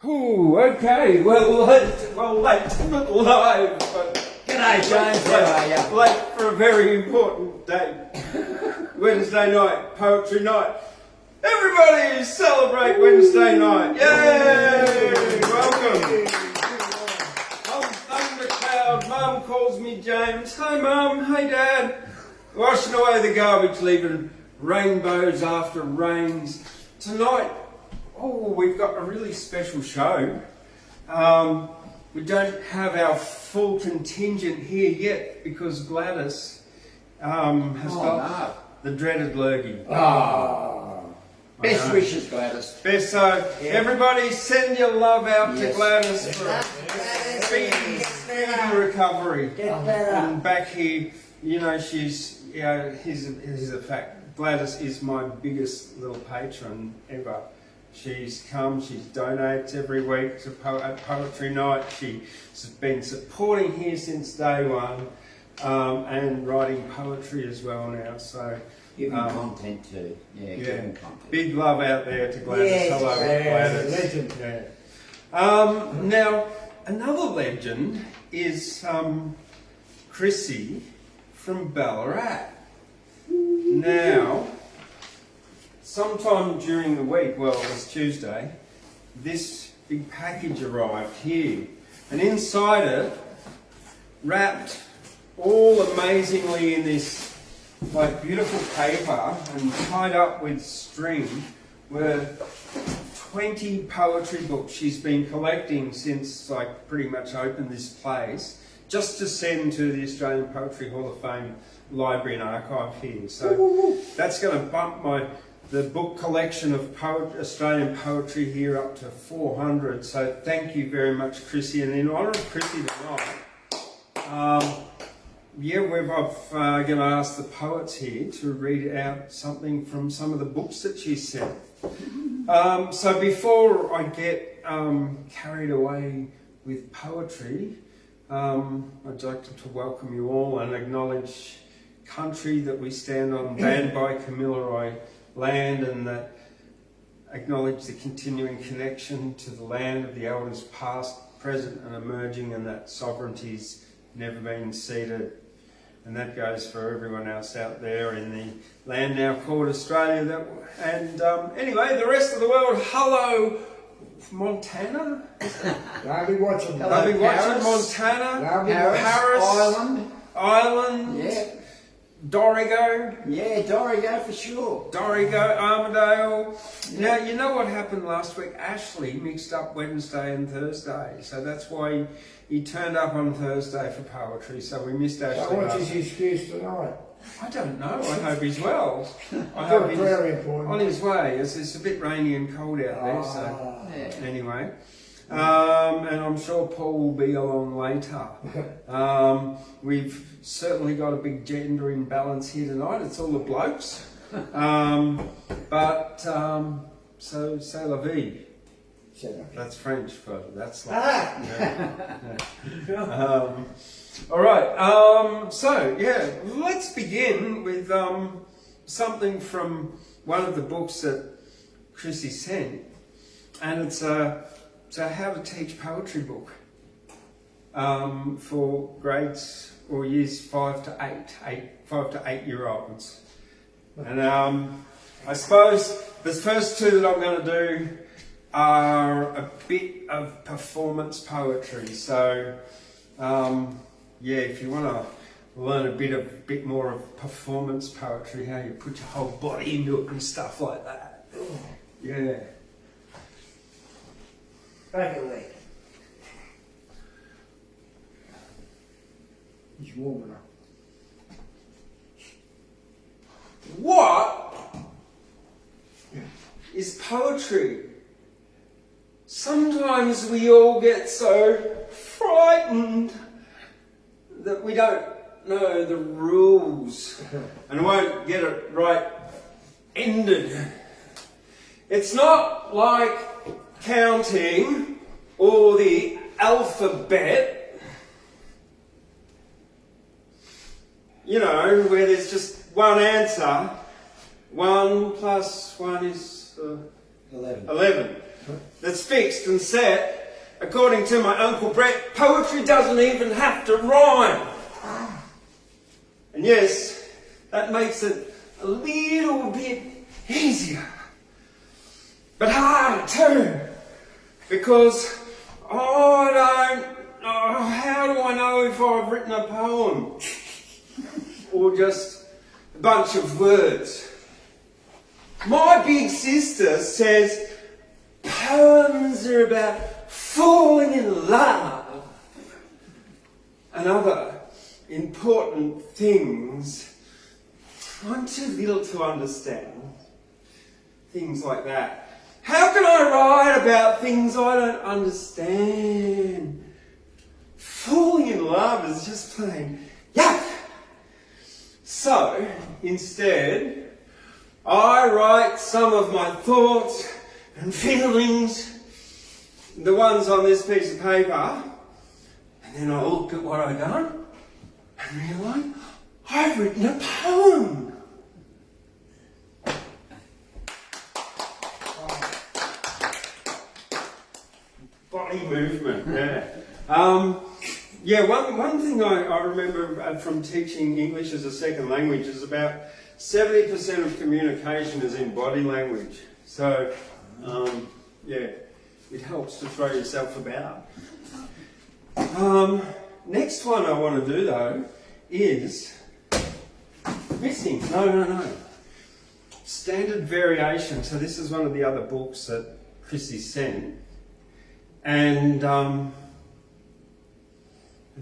Ooh, okay. Well, late but live. G'day, James. How are you? Late for a very important day. Wednesday night, poetry night. Everybody celebrate Wednesday night. Yay! Welcome. I'm Thundercloud. Mum calls me James. Hi, Mum. Hey, Dad. Washing away the garbage, leaving rainbows after rains. Tonight, we've got a really special show. We don't have our full contingent here yet because Gladys has got the dreaded lurgy. Best wishes, Gladys. Best, so everybody send your love out to Gladys for a speedy recovery. Get better. And back here, you know, she's, you know, here's a fact. Gladys is my biggest little patron ever. She's come, she's donates every week to Poetry Night. She's been supporting here since day one and writing poetry as well now. So giving content too. Giving content. Big love out there to Gladys. Yes. Hello, Gladys. Legend. Yeah. Now, another legend is Chrissy from Ballarat. Now, sometime during the week, well, it was Tuesday, this big package arrived here. And inside it, wrapped all amazingly in this like beautiful paper and tied up with string, were 20 poetry books she's been collecting since I pretty much opened this place, just to send to the Australian Poetry Hall of Fame Library and Archive here. So that's going to bump the book collection of Australian poetry here up to 400. So thank you very much, Chrissy. And in honour of Chrissy tonight, I'm going to ask the poets here to read out something from some of the books that she sent. So before I get carried away with poetry, I'd like to welcome you all and acknowledge country that we stand on, banned by Camilleri land, and that acknowledge the continuing connection to the land of the elders past, present and emerging, and that sovereignty's never been ceded. And that goes for everyone else out there in the land now called Australia. Anyway, the rest of the world, hello Montana. I'll be watching. I'll be watching Montana, Paris, Ireland, yeah. Dorrigo. Yeah, Dorrigo for sure. Dorrigo, Armidale. Yeah. Now, you know what happened last week? Ashley mixed up Wednesday and Thursday. So that's why he turned up on Thursday for poetry. So we missed Ashley. So what's his excuse tonight? I don't know. I hope he's well. I Got hope a he's prayer important. on his way. It's a bit rainy and cold out there. So anyway. And I'm sure Paul will be along later. We've certainly got a big gender imbalance here tonight. It's all the blokes. So c'est la vie. That's French for that's like. All right. Let's begin with something from one of the books that Chrissy sent, and it's a how to teach poetry book for grades or years 5 to 8 year olds. And I suppose the first two that I'm going to do are a bit of performance poetry. So if you want to learn a bit more of performance poetry, how you put your whole body into it and stuff like that. Yeah. Back a leg. He's warming up. What is poetry? Sometimes we all get so frightened that we don't know the rules and won't get it right ended. It's not like counting or the alphabet, you know, where there's just one answer. 1 + 1 is 11. 11. that's fixed and set. According to my Uncle Brett, poetry doesn't even have to rhyme. And yes, that makes it a little bit easier. But harder too. Because how do I know if I've written a poem? Or just a bunch of words? My big sister says poems are about falling in love and other important things. I'm too little to understand things like that. How can I write about things I don't understand? Falling in love is just plain yuck. So, instead, I write some of my thoughts and feelings, the ones on this piece of paper, and then I look at what I've done and realise I've written a poem. Body movement, yeah. One thing I remember from teaching English as a second language is about 70% of communication is in body language. So, yeah, it helps to throw yourself about. Next one I want to do though is missing. No. Standard variation. So this is one of the other books that Chrissy sent. And a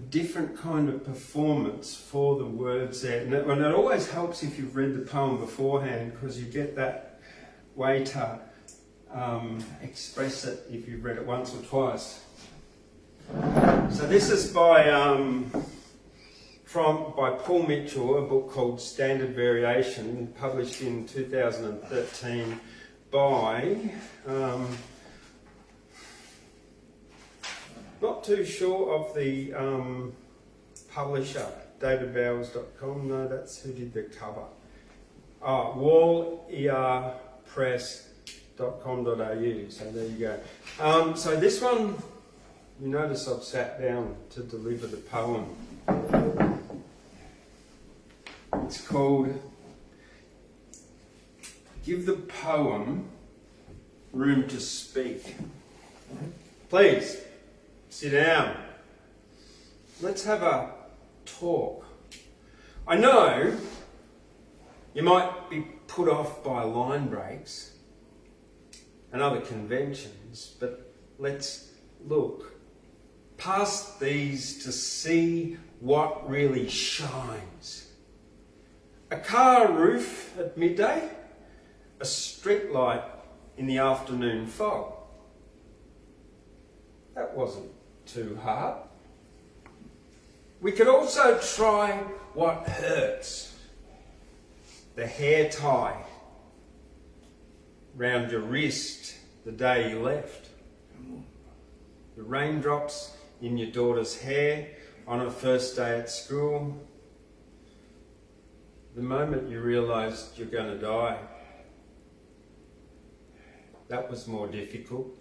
different kind of performance for the words there. And it always helps if you've read the poem beforehand, because you get that way to express it if you've read it once or twice. So this is by Paul Mitchel, a book called Standard Variation, published in 2013 by... not too sure of the publisher, davidbowers.com. No, that's who did the cover. WalleahPress.com.au. So there you go. So this one, you notice I've sat down to deliver the poem. It's called Give the Poem Room to Speak. Please. Sit down. Let's have a talk. I know you might be put off by line breaks and other conventions, but let's look past these to see what really shines. A car roof at midday, a street light in the afternoon fog. That wasn't too hard. We could also try what hurts. The hair tie round your wrist the day you left. The raindrops in your daughter's hair on her first day at school. The moment you realised you're going to die. That was more difficult.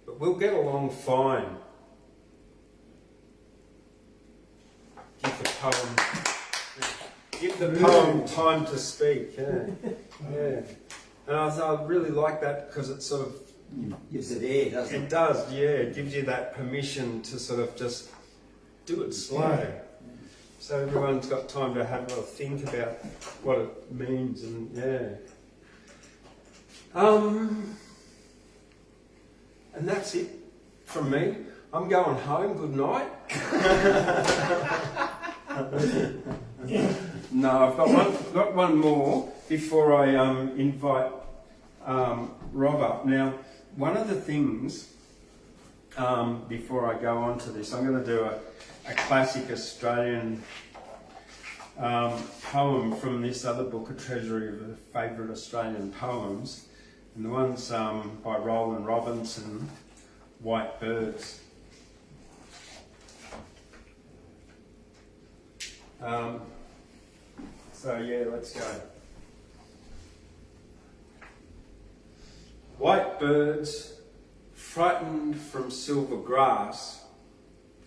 But we'll get along fine. Give the poem time to speak. Yeah. And I really like that because it sort of gives it air, doesn't it? It does, yeah. It gives you that permission to sort of just do it slow. So everyone's got time to have a think about what it means, and and that's it from me. I'm going home. Good night. No, I've got one more before I invite Rob up. Now, one of the things before I go on to this, I'm going to do a classic Australian poem from this other book, a treasury of favourite Australian poems. And the one's by Roland Robinson, White Birds. So yeah, let's go. White birds, frightened from silver grass,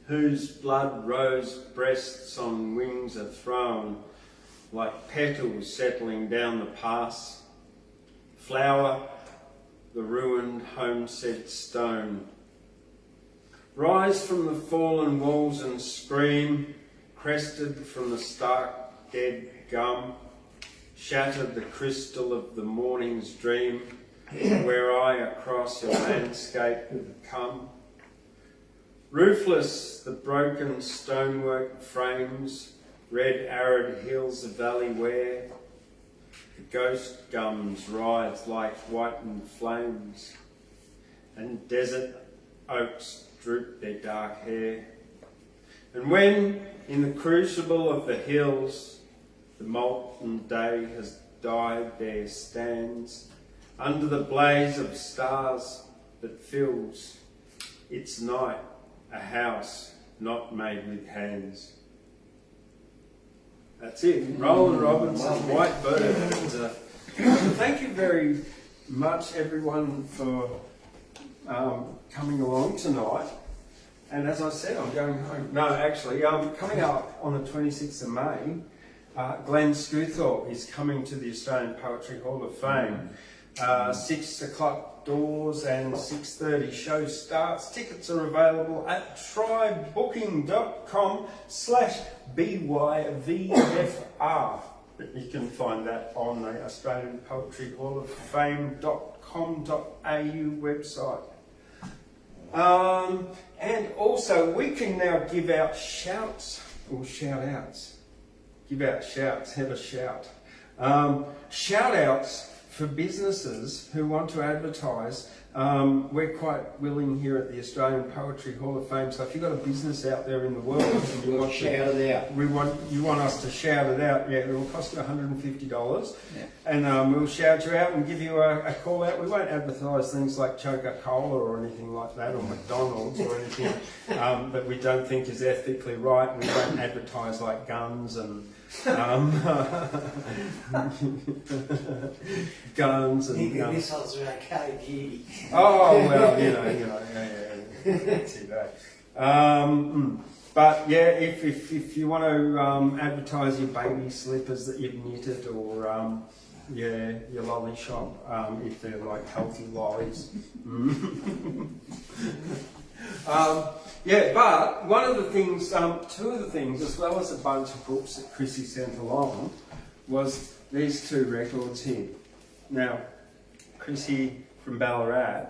whose blood-rose breasts on wings are thrown, like petals settling down the pass, flower the ruined homestead stone. Rise from the fallen walls and scream, crested from the stark dead gum, shattered the crystal of the morning's dream, where I across your landscape come. Roofless the broken stonework frames, red arid hills the valley wear, the ghost gums writhe like whitened flames, and desert oaks droop their dark hair. And when, in the crucible of the hills, the molten day has died, there stands, under the blaze of stars that fills its night, a house not made with hands. That's it. Roland Robinson, White Bird. Thank you very much, everyone, for coming along tonight. And as I said, I'm going home. No, actually, coming up on the 26th of May, Glenn Scouthorpe is coming to the Australian Poetry Hall of Fame. 6 o'clock doors and 6:30 show starts. Tickets are available at trybooking.com/BYVFR. You can find that on the Australian Poetry Hall of Fame.com.au website. And also, we can now give out shouts or shout outs. Give out shouts, have a shout. Shout outs for businesses who want to advertise. We're quite willing here at the Australian Poetry Hall of Fame. So if you've got a business out there in the world and you want shout it out, you want us to shout it out, yeah, it will cost you $150, yeah. And we'll shout you out and give you a call out. We won't advertise things like Coca-Cola or anything like that, or McDonald's or anything that we don't think is ethically right. We won't advertise like guns and guns and missiles are okay, beauty. Oh well, you know, yeah. See that. But yeah, if you want to advertise your baby slippers that you've knitted, or your lolly shop, if they're like healthy lollies. Yeah, but one of the things, two of the things, as well as a bunch of books that Chrissy sent along, was these two records here. Now, Chrissy from Ballarat,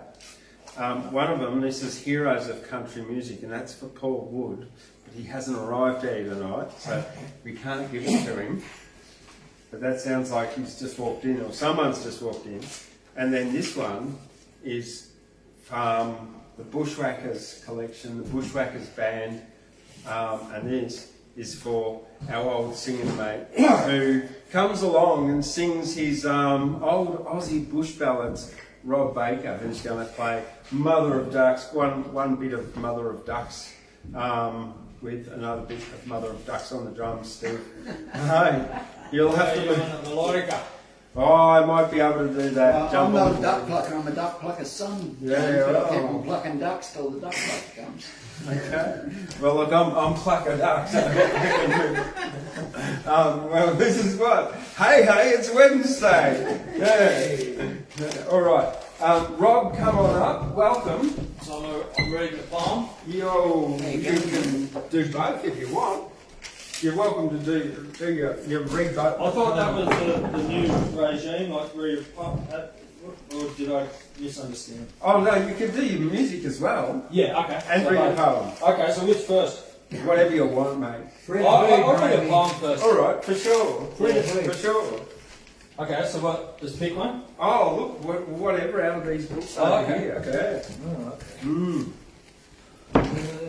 one of them, this is Heroes of Country Music, and that's for Paul Wood, but he hasn't arrived there tonight, so we can't give it to him. But that sounds like he's just walked in, or someone's just walked in. And then this one is the Bushwhackers collection, the Bushwhackers band, and this is for our old singing mate who comes along and sings his old Aussie bush ballads. Rob Baker, who's going to play Mother of Ducks, one bit of Mother of Ducks, with another bit of Mother of Ducks on the drums, Steve. Hey, you'll have to on the melodica. Oh, I might be able to do that. I'm not a duck plucker, I'm a duck plucker's son. Yeah, I'll right. keep on plucking ducks till the duck plucker comes. Okay. Well, look, I'm plucker ducks. Well, this is what. Hey, it's Wednesday. Yeah. All right. Rob, come on up. Welcome. So I'm ready to farm. You can do both if you want. You're welcome to do your read both. I thought that was the new regime, like where you pump that, or did I misunderstand? Oh no, you can do your music as well. Yeah, okay. And So read a like- poem. Okay, so which first? Whatever you want, mate. I'll read a poem first. All right, for sure. Yeah, For sure. Okay, so what? Just pick one? Oh, look, whatever out of these books over okay. here. Okay.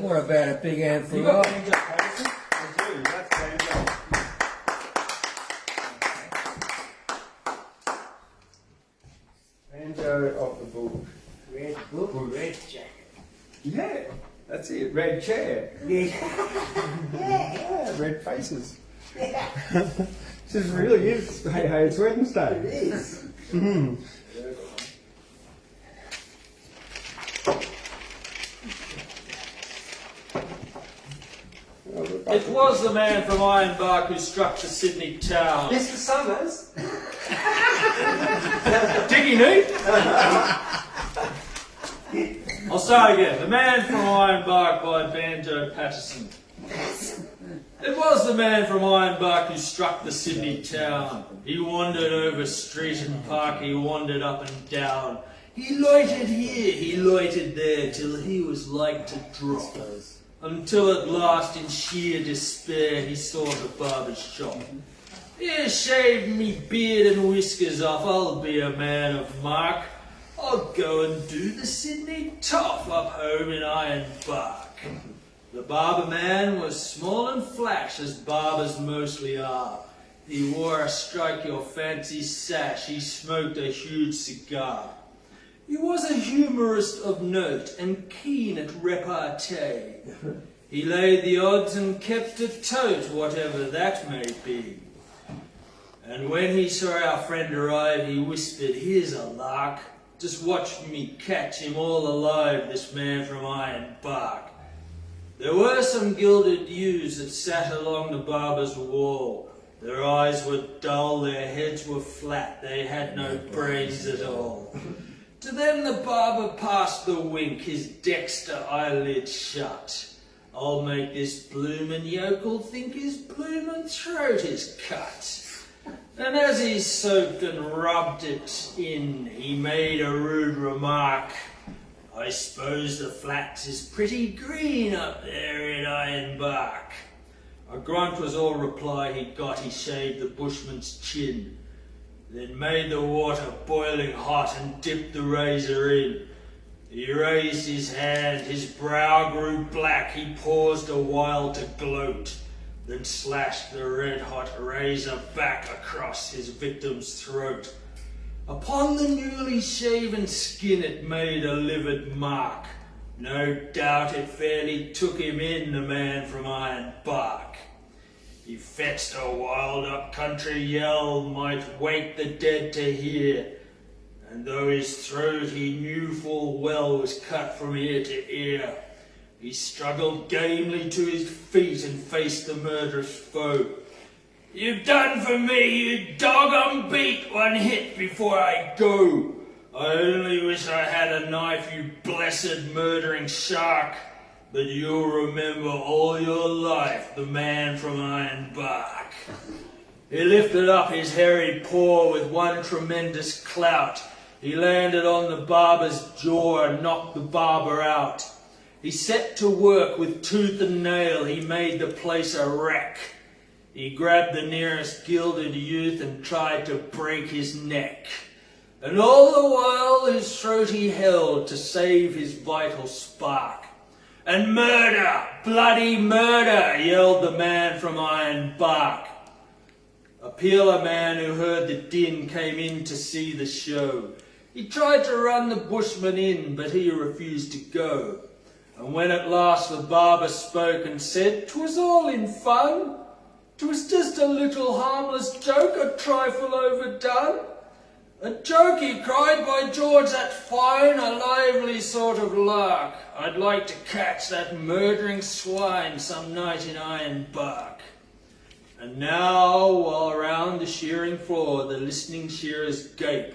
What about a big hand for You got Rob? Banjo Paterson? I do. That's Banjo. Banjo of the book. Red book, red jacket. Yeah, that's it. Red chair. Yeah, red faces. This really is. Hey, it's Wednesday. It is. It was the man from Ironbark who struck the Sydney town. Mr. Summers. Diggy neat? I'll start again. The Man from Ironbark by Banjo Paterson. It was the man from Ironbark who struck the Sydney town. He wandered over street and park, he wandered up and down. He loitered here, he loitered there, till he was like to drop. Until at last, in sheer despair, he saw the barber's shop. Here, shave me beard and whiskers off, I'll be a man of mark. I'll go and do the Sydney toff up home in Ironbark. The barber man was small and flash, as barbers mostly are. He wore a strike-your-fancy sash, he smoked a huge cigar. He was a humorist of note and keen at repartee. He laid the odds and kept a tote, whatever that may be. And when he saw our friend arrive, he whispered, "Here's a lark. Just watch me catch him all alive, this man from Ironbark." There were some gilded ewes that sat along the barber's wall. Their eyes were dull, their heads were flat, they had no brains at all. To them the barber passed the wink, his dexter eyelid shut. "I'll make this bloomin' yokel think his bloomin' throat is cut." And as he soaped and rubbed it in, he made a rude remark. "I suppose the flats is pretty green up there in Ironbark." A grunt was all reply he got. He shaved the bushman's chin, then made the water boiling hot and dipped the razor in. He raised his hand, his brow grew black, he paused a while to gloat, then slashed the red-hot razor back across his victim's throat. Upon the newly shaven skin it made a livid mark. No doubt it fairly took him in, the man from Ironbark. He fetched a wild up-country yell, might wake the dead to hear, and though his throat he knew full well was cut from ear to ear, he struggled gamely to his feet and faced the murderous foe. "You've done for me, you dog, I'm beat, one hit before I go. I only wish I had a knife, you blessed murdering shark, but you'll remember all your life the man from Ironbark." He lifted up his hairy paw with one tremendous clout. He landed on the barber's jaw and knocked the barber out. He set to work with tooth and nail, he made the place a wreck. He grabbed the nearest gilded youth and tried to break his neck. And all the while his throat he held to save his vital spark. "And murder, bloody murder," yelled the man from Ironbark. A peeler man who heard the din came in to see the show. He tried to run the bushman in, but he refused to go. And when at last the barber spoke and said, "'Twas all in fun, 'twas just a little harmless joke, a trifle overdone." "A joke," he cried, "by George, that's fine, a lively sort of lark. I'd like to catch that murdering swine some night in Ironbark." And now, while round the shearing floor the listening shearers gape,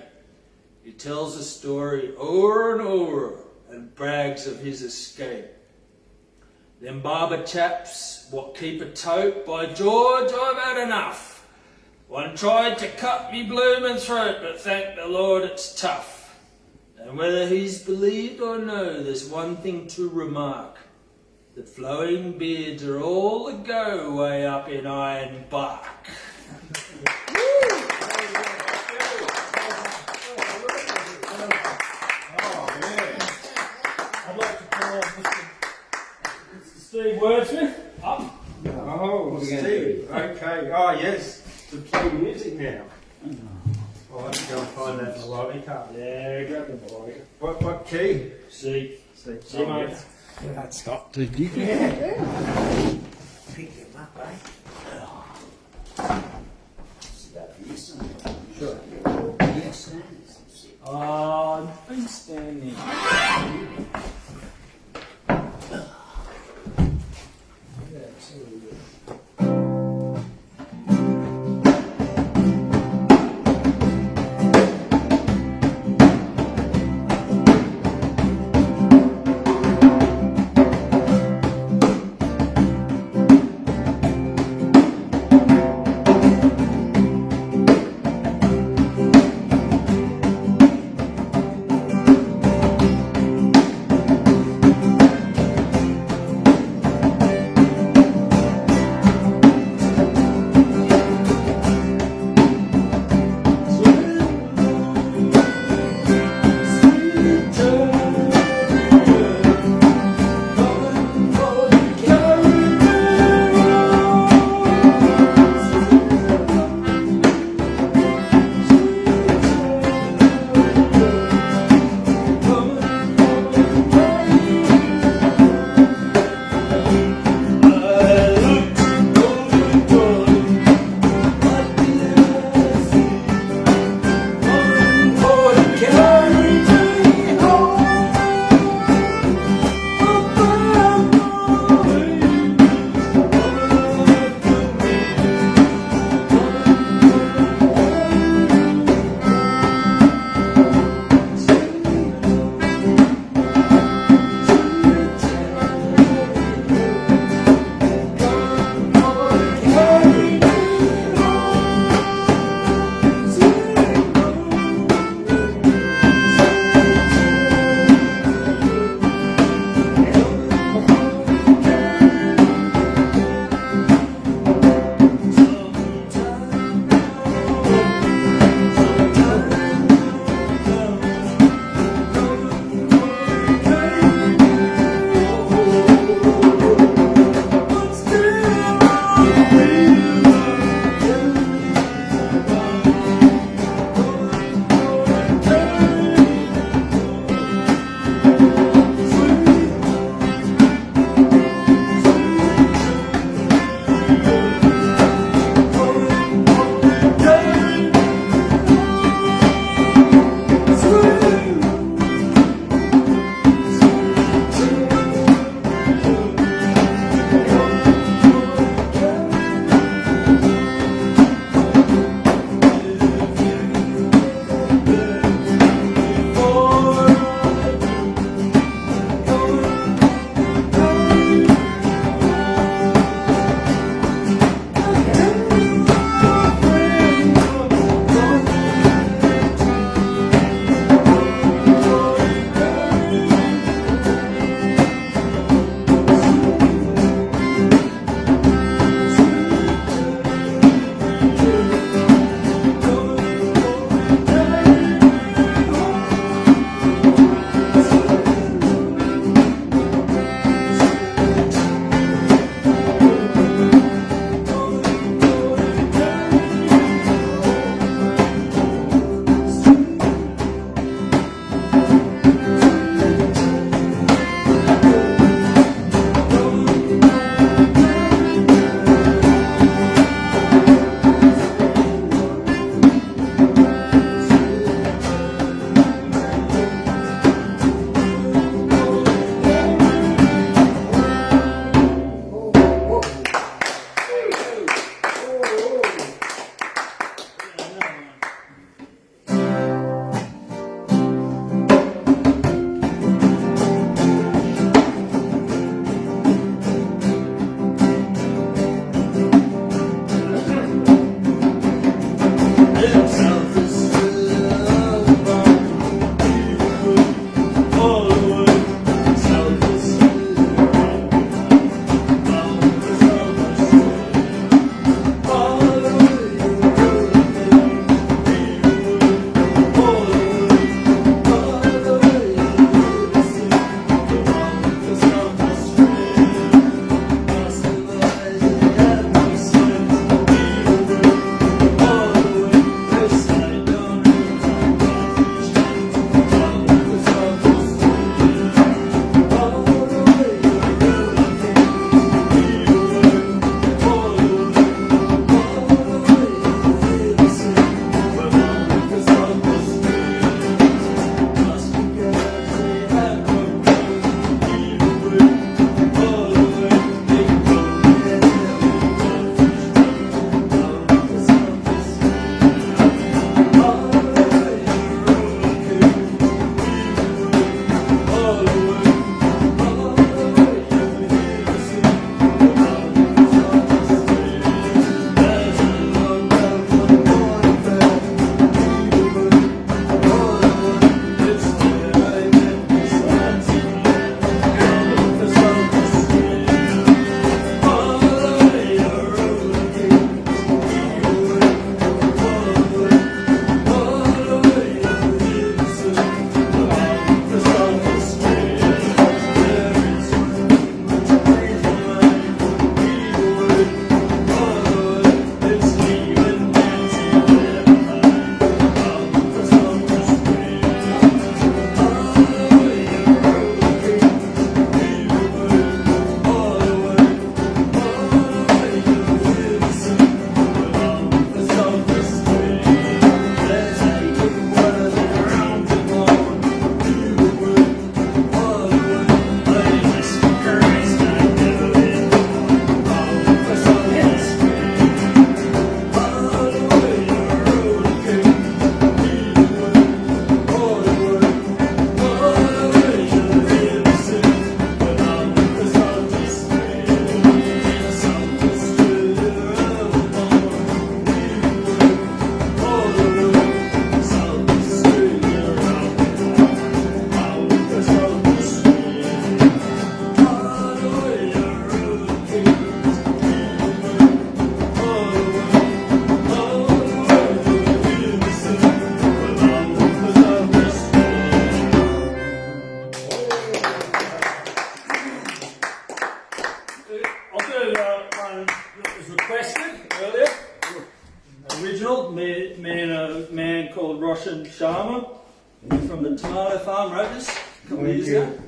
he tells the story o'er and o'er and brags of his escape. "Them barber chaps what keep a tote, by George, I've had enough. One tried to cut me bloomin' throat, but thank the Lord it's tough. And whether he's believed or no, there's one thing to remark, that flowing beards are all the go way up in Ironbark." I'd like to call Mr. Steve Wordsmith up. Oh, Steve. Okay. Oh, yes. To play music now. Oh, let's go and find that melodica. Yeah, grab the melodica. What key? C. C. C, mate. That's got to do. Pick him up, eh? Sure. Yes, I've been standing. Yeah, so Russian Sharma from the Tomato Farm wrote this a couple of years ago.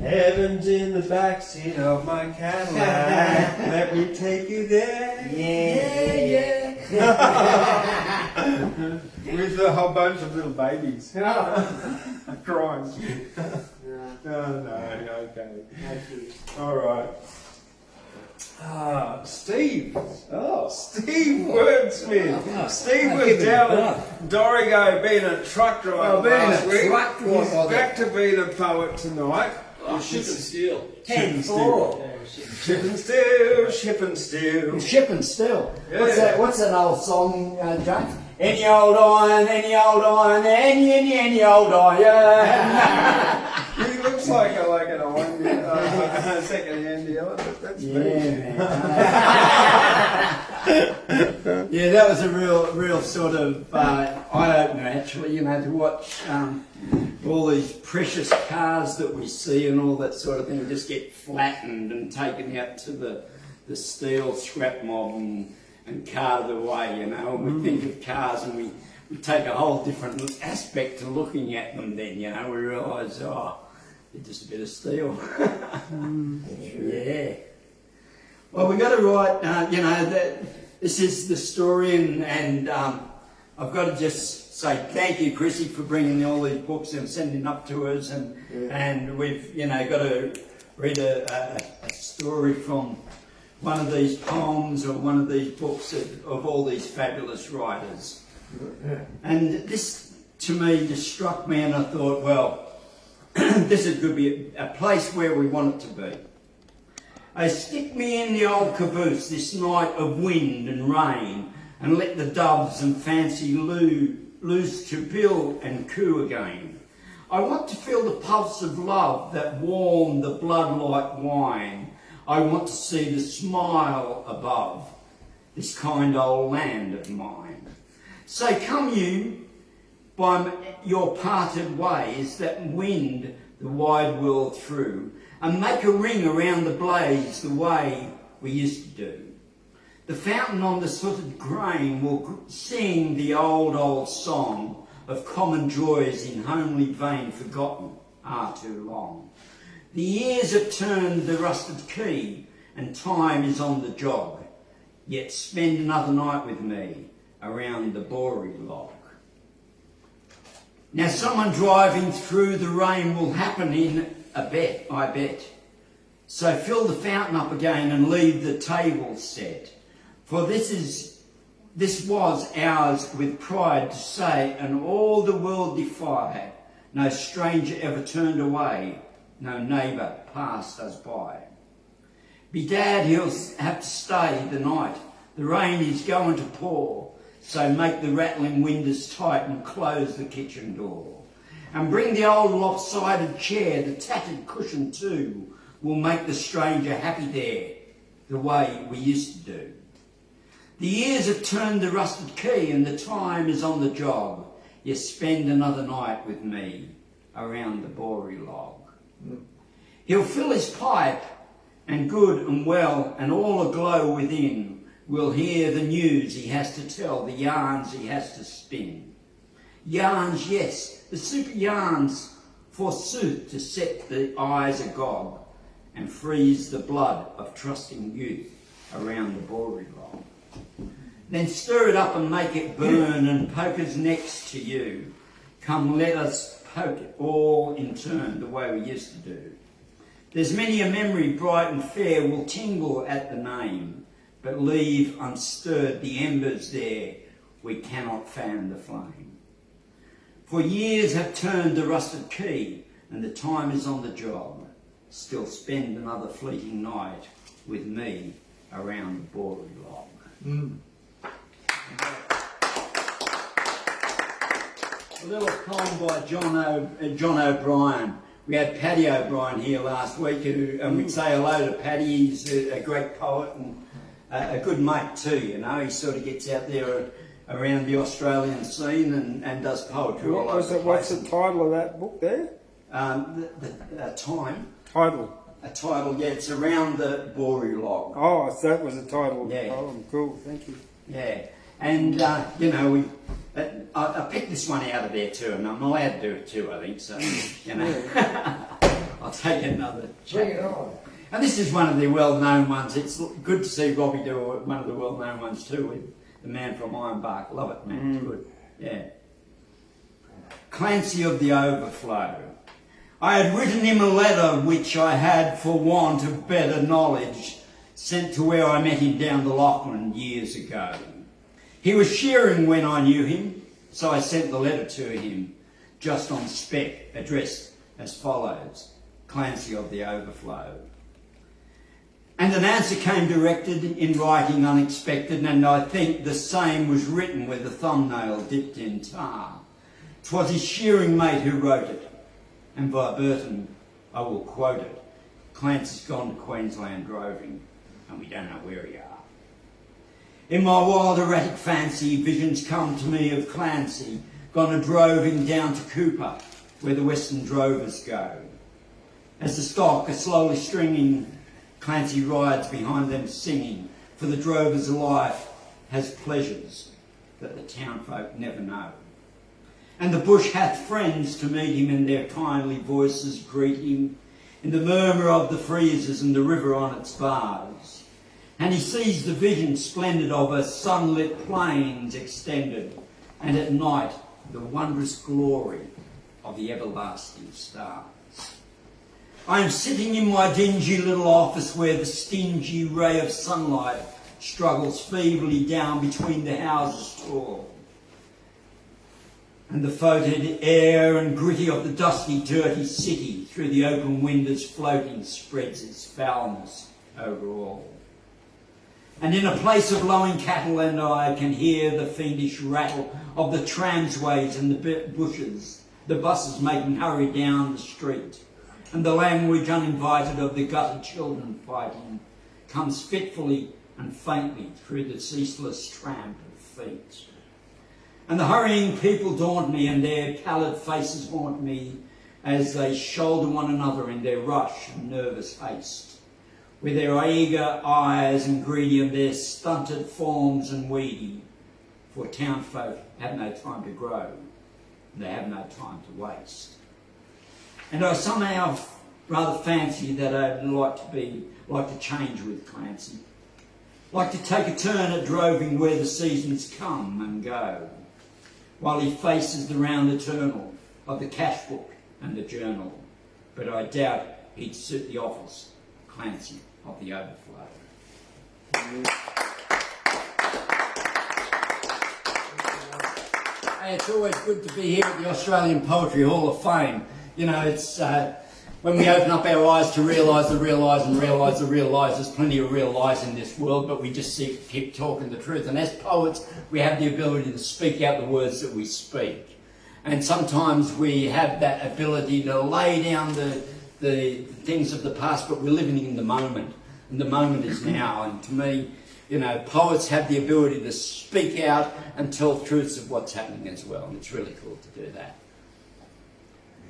Heaven's in the backseat of my Cadillac. Let me take you there. Yeah. With a whole bunch of little babies crying. No, okay. All right. Steve. Steve Wordsmith. Steve was down at Dorrigo being a truck driver last week. He's back to being a poet tonight. Ship and steel. 10-4. Ship and steel, ship and steel. Ship and still. Yeah. What's that old song, James? Any old iron, any old iron. He looks like an iron second-hand dealer, but that's me. Yeah, that was a real sort of eye-opener, actually, to watch all these precious cars that we see and all that sort of thing just get flattened and taken out to the the steel scrap mob and carted away, you know. We think of cars and we take a whole different aspect to looking at them then, you know. We realise, oh, they're just a bit of steel. Yeah. Well, we've got to write, you know, that this is the story, and I've got to just say thank you, Chrissy, for bringing all these books and sending up to us, and we've, you know, got to read a story from one of these poems or one of these books of all these fabulous writers. And this, to me, just struck me, and I thought, well, this is going to be a place where we want it to be. Stick me in the old caboose this night of wind and rain, and let the doves and fancy loose to bill and coo again. I want to feel the pulse of love that warmed the blood like wine. I want to see the smile above this kind old land of mine. So come you by your parted ways that wind the wide world through, and make a ring around the blaze the way we used to do. The fountain on the sooted grain will sing the old song of common joys in homely vein forgotten too long. The years have turned the rusted key, and time is on the jog, yet spend another night with me around the Boree log. Now someone driving through the rain will happen in a bet, I bet. So fill the fountain up again and leave the table set. For this was ours with pride to say, and all the world defy. No stranger ever turned away, no neighbour passed us by. Bedad, he'll have to stay the night. The rain is going to pour, so make the rattling windows tight and close the kitchen door. And bring the old lopsided chair, the tattered cushion too. We'll make the stranger happy there, the way we used to do. The years have turned the rusted key, and the time is on the job. You spend another night with me around the Boree log. He'll fill his pipe, and good and well, and all aglow within, we'll hear the news he has to tell, the yarns he has to spin. Yarns, yes, the super yarns, forsooth, to set the eyes agog and freeze the blood of trusting youth around the Boree log. Then stir it up and make it burn, and pokers next to you. Come, let us poke it all in turn the way we used to do. There's many a memory bright and fair will tingle at the name, but leave unstirred the embers there, we cannot fan the flame. For years have turned the rusted key, and the time is on the job. Still spend another fleeting night with me around the Boree log. A little poem by John O'Brien. We had Paddy O'Brien here last week, and we'd say hello to Paddy. He's a great poet and a good mate too, you know. He sort of gets out there around the Australian scene and does poetry all over the place. What's the title of that book there? The Time. Title? A title, yeah, it's Around the Boree log. Oh, so that was the title of the Yeah. poem. Cool, thank you. Yeah, and you know, I picked this one out of there too, and I'm allowed to do it too, I think, so, you know. I'll take another check. And this is one of the well-known ones. It's good to see Robbie do one of the well-known ones too, with the Man From Ironbark. Love it, man, it's good. Yeah. Clancy of the Overflow. I had written him a letter which I had, for want of better knowledge, sent to where I met him down the Lachlan years ago. He was shearing when I knew him, so I sent the letter to him, just on spec, addressed as follows, Clancy of the Overflow. And an answer came directed in writing unexpected, and I think the same was written with a thumbnail dipped in tar. 'Twas his shearing mate who wrote it, and by Burton I will quote it. Clancy's gone to Queensland droving, and we don't know where he are. In my wild erratic fancy, visions come to me of Clancy, gone a droving down to Cooper, where the western drovers go. As the stock are slowly stringing Clancy rides behind them singing, for the drover's life has pleasures that the townfolk never know. And the bush hath friends to meet him, and their kindly voices greet him in the murmur of the freezers and the river on its bars. And he sees the vision splendid of a sunlit plains extended, and at night the wondrous glory of the everlasting stars. I am sitting in my dingy little office where the stingy ray of sunlight struggles feebly down between the houses tall. And the foetid air and gritty of the dusty, dirty city through the open windows floating spreads its foulness over all. And in a place of lowing cattle and I can hear the fiendish rattle of the tramsways and the bushes, the buses making hurry down the street. And the language uninvited of the gutted children fighting comes fitfully and faintly through the ceaseless tramp of feet. And the hurrying people daunt me, and their pallid faces haunt me as they shoulder one another in their rush and nervous haste, with their eager eyes and greedy and their stunted forms and weedy, for townfolk have no time to grow, and they have no time to waste. And I somehow rather fancy that I'd like to change with Clancy, like to take a turn at droving where the seasons come and go, while he faces the round eternal of the cash book and the journal. But I doubt he'd suit the office, Clancy of the Overflow. Hey, it's always good to be here at the Australian Poetry Hall of Fame. You know, it's when we open up our eyes to realise the realise and realise the realise, there's plenty of real lies in this world, but we just keep talking the truth. And as poets, we have the ability to speak out the words that we speak. And sometimes we have that ability to lay down the things of the past, but we're living in the moment. And the moment is now. And to me, you know, poets have the ability to speak out and tell truths of what's happening as well. And it's really cool to do that.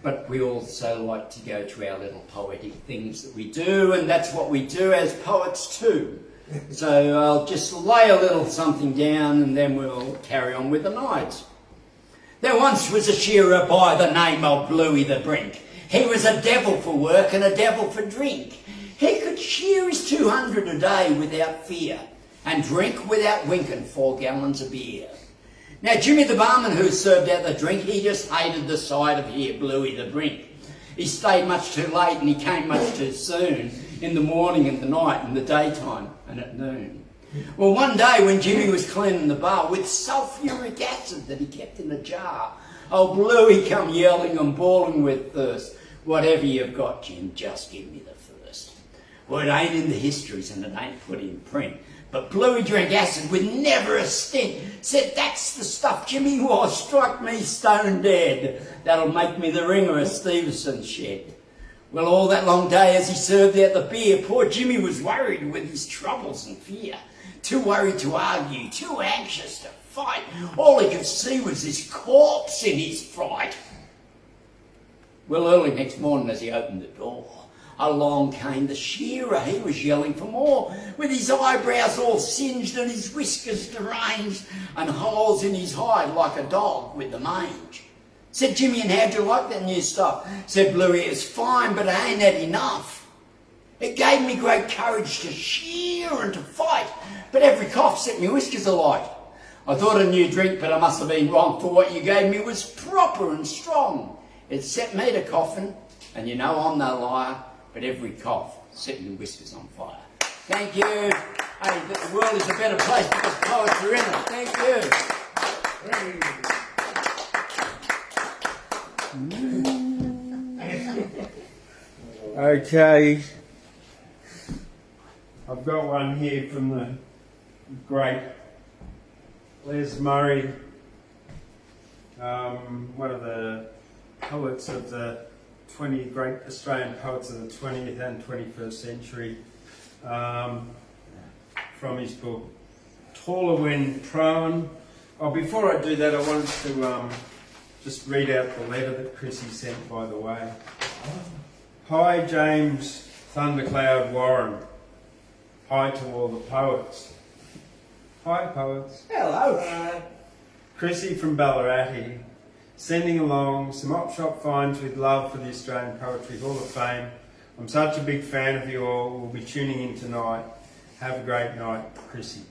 But we also like to go to our little poetic things that we do, and that's what we do as poets too. So I'll just lay a little something down and then we'll carry on with the night. There once was a shearer by the name of Bluey the Brink. He was a devil for work and a devil for drink. He could shear his 200 a day without fear, and drink without winking 4 gallons of beer. Now, Jimmy the barman who served out the drink, he just hated the sight of here, Bluey the Brink. He stayed much too late and he came much too soon, in the morning and the night and the daytime and at noon. Well, one day when Jimmy was cleaning the bar with sulphuric acid that he kept in a jar, old Bluey come yelling and bawling with thirst. Whatever you've got, Jim, just give me the first. Well, it ain't in the histories and it ain't put in print. But Bluey drank acid with never a stint. Said, that's the stuff Jimmy was, struck me stone dead. That'll make me the ringer of Stevenson's shed. Well, all that long day as he served out the beer, poor Jimmy was worried with his troubles and fear. Too worried to argue, too anxious to fight. All he could see was his corpse in his fright. Well, early next morning as he opened the door, along came the shearer. He was yelling for more, with his eyebrows all singed and his whiskers deranged, and holes in his hide like a dog with the mange. Said Jimmy, and how'd you like that new stuff? Said Bluey, it's fine, but I ain't had enough. It gave me great courage to shear and to fight, but every cough set me whiskers alight. I thought a new drink, but I must have been wrong, for what you gave me was proper and strong. It set me to coughing, and you know I'm no liar, but every cough set my whiskers on fire. Thank you. Hey, the world is a better place because poets are in it. Thank you. Okay. I've got one here from the great Les Murray, one of the poets of the great Australian poets of the 20th and 21st century, from his book Taller When Prone. Oh, before I do that, I wanted to just read out the letter that Chrissy sent, by the way. Hi, James Thundercloud Warren. hi to all the poets. Hi, poets. Hello. Chrissy from Ballarat, sending along some op shop finds with love for the Australian Poetry Hall of Fame. I'm such a big fan of you all. We'll be tuning in tonight. Have a great night, Chrissy.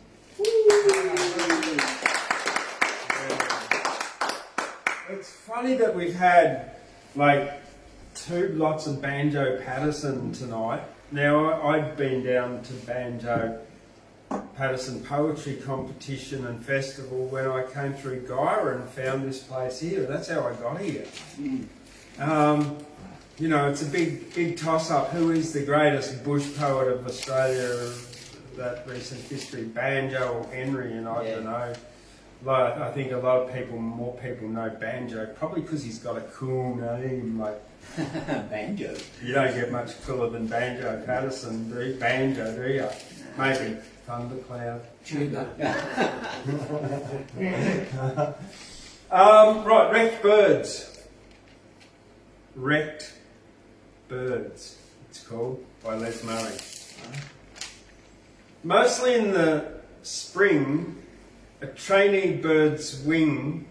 It's funny that we've had like 2 lots of Banjo Paterson tonight. Now, I'd been down to Banjo Paterson Poetry Competition and Festival when I came through Gaia and found this place here. That's how I got here. You know, it's a big toss-up. Who is the greatest bush poet of Australia of that recent history, Banjo or Henry? And I don't know. I think more people know Banjo, probably because he's got a cool name like Banjo. You don't get much cooler than Banjo Paterson, do you? Maybe Thundercloud. Right, Wrecked Birds. Wrecked Birds, it's called, by Les Murray. Mostly in the spring, a trainee bird's wing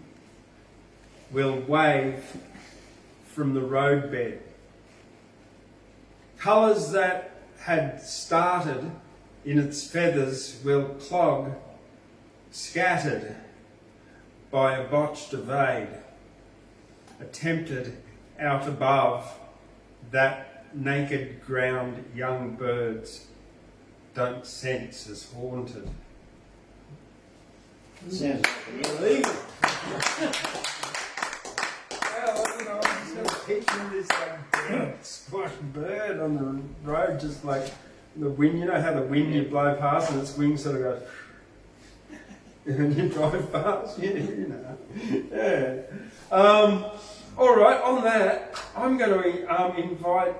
will wave from the roadbed. Colours that had started in its feathers will clog, scattered by a botched evade, attempted out above that naked ground young birds don't sense as haunted. Sounds illegal. Well, you know, I'm just picturing this like dead squashed bird on the road, just like the wind. You know how the wind you blow past and its wings sort of go, and you drive past. You know. Yeah. All right. On that, I'm going to invite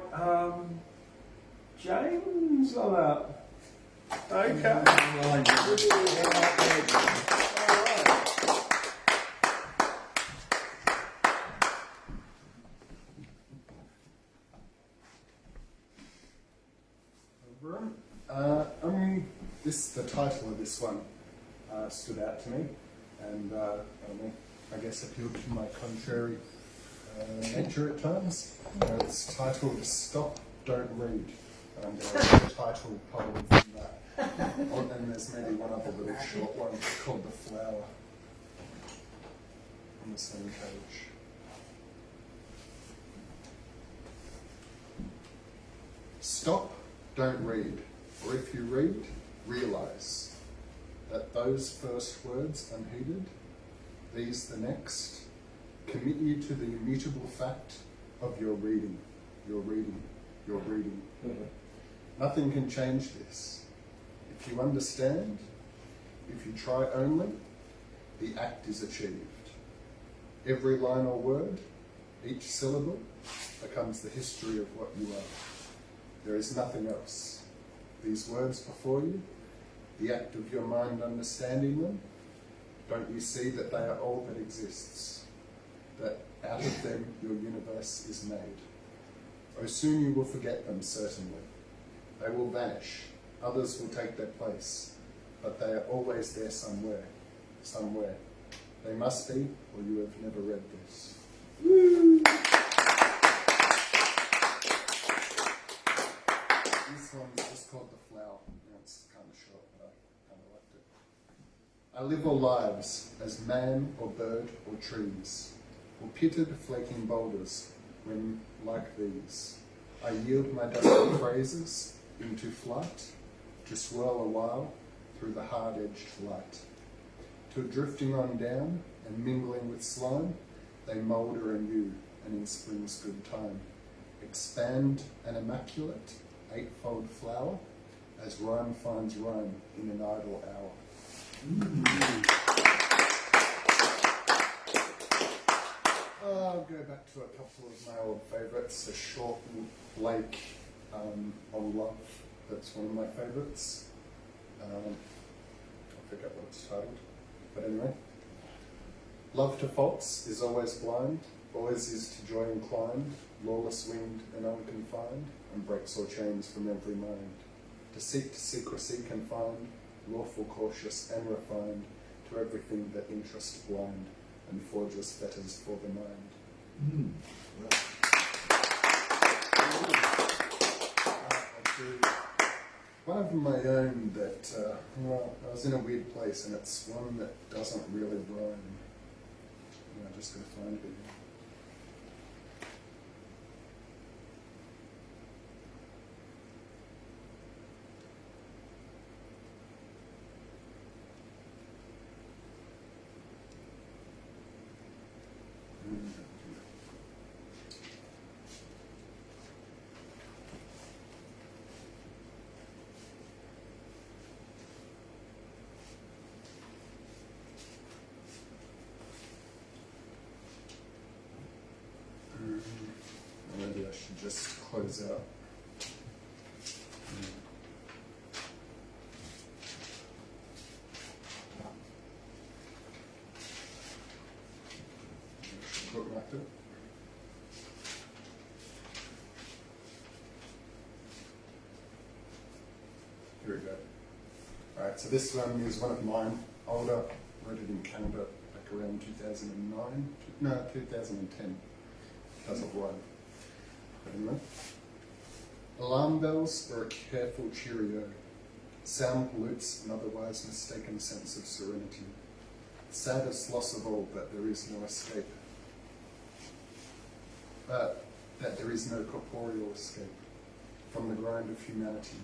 James on up. Okay. The title of this one stood out to me, and I guess appealed to my contrary nature at times. It's titled "Stop, Don't Read," and I'm going to read the title probably from that. And there's maybe one other little short one called "The Flower" on the same page. Stop, don't read, or if you read, realise that those first words unheeded, these the next, commit you to the immutable fact of your reading, your reading, your reading. Nothing can change this. If you understand, if you try only, the act is achieved. Every line or word, each syllable, becomes the history of what you are. There is nothing else. These words before you, the act of your mind understanding them, don't you see that they are all that exists? That out of them your universe is made. Oh, soon you will forget them, certainly. They will vanish. Others will take their place. But they are always there somewhere. Somewhere. They must be, or you have never read this. Woo! This one's just called The Flower. It's kind of short, but I kind of liked it. I live all lives, as man or bird or trees, or pitted flaking boulders, when, like these, I yield my dusty phrases into flight, to swirl a while through the hard-edged light. Till drifting on down and mingling with slime, they moulder anew, and in spring's good time expand an immaculate eightfold flower, as rhyme finds rhyme in an idle hour. I'll go back to a couple of my old favourites. A short Blake on love. That's one of my favourites. I forget what it's titled. But anyway. Love to faults is always blind, always is to joy inclined, lawless winged and unconfined, and breaks all chains from every mind. Deceit to secrecy confined, lawful, cautious, and refined, to everything that interest blind, and forges fetters for the mind. I'll do one of my own that, well, I was in a weird place, and it's one that doesn't really rhyme. I'm just going to find it. Maybe I should just close out. Bookmark it. Here we go. Alright, so this one is one of mine, older, wrote it in Canada back around 2009, no, 2010. Doesn't rhyme. But anyway. Alarm bells are a careful cheerio. Sound pollutes an otherwise mistaken sense of serenity. Saddest loss of all, that there is no escape. But that there is no corporeal escape from the grind of humanity,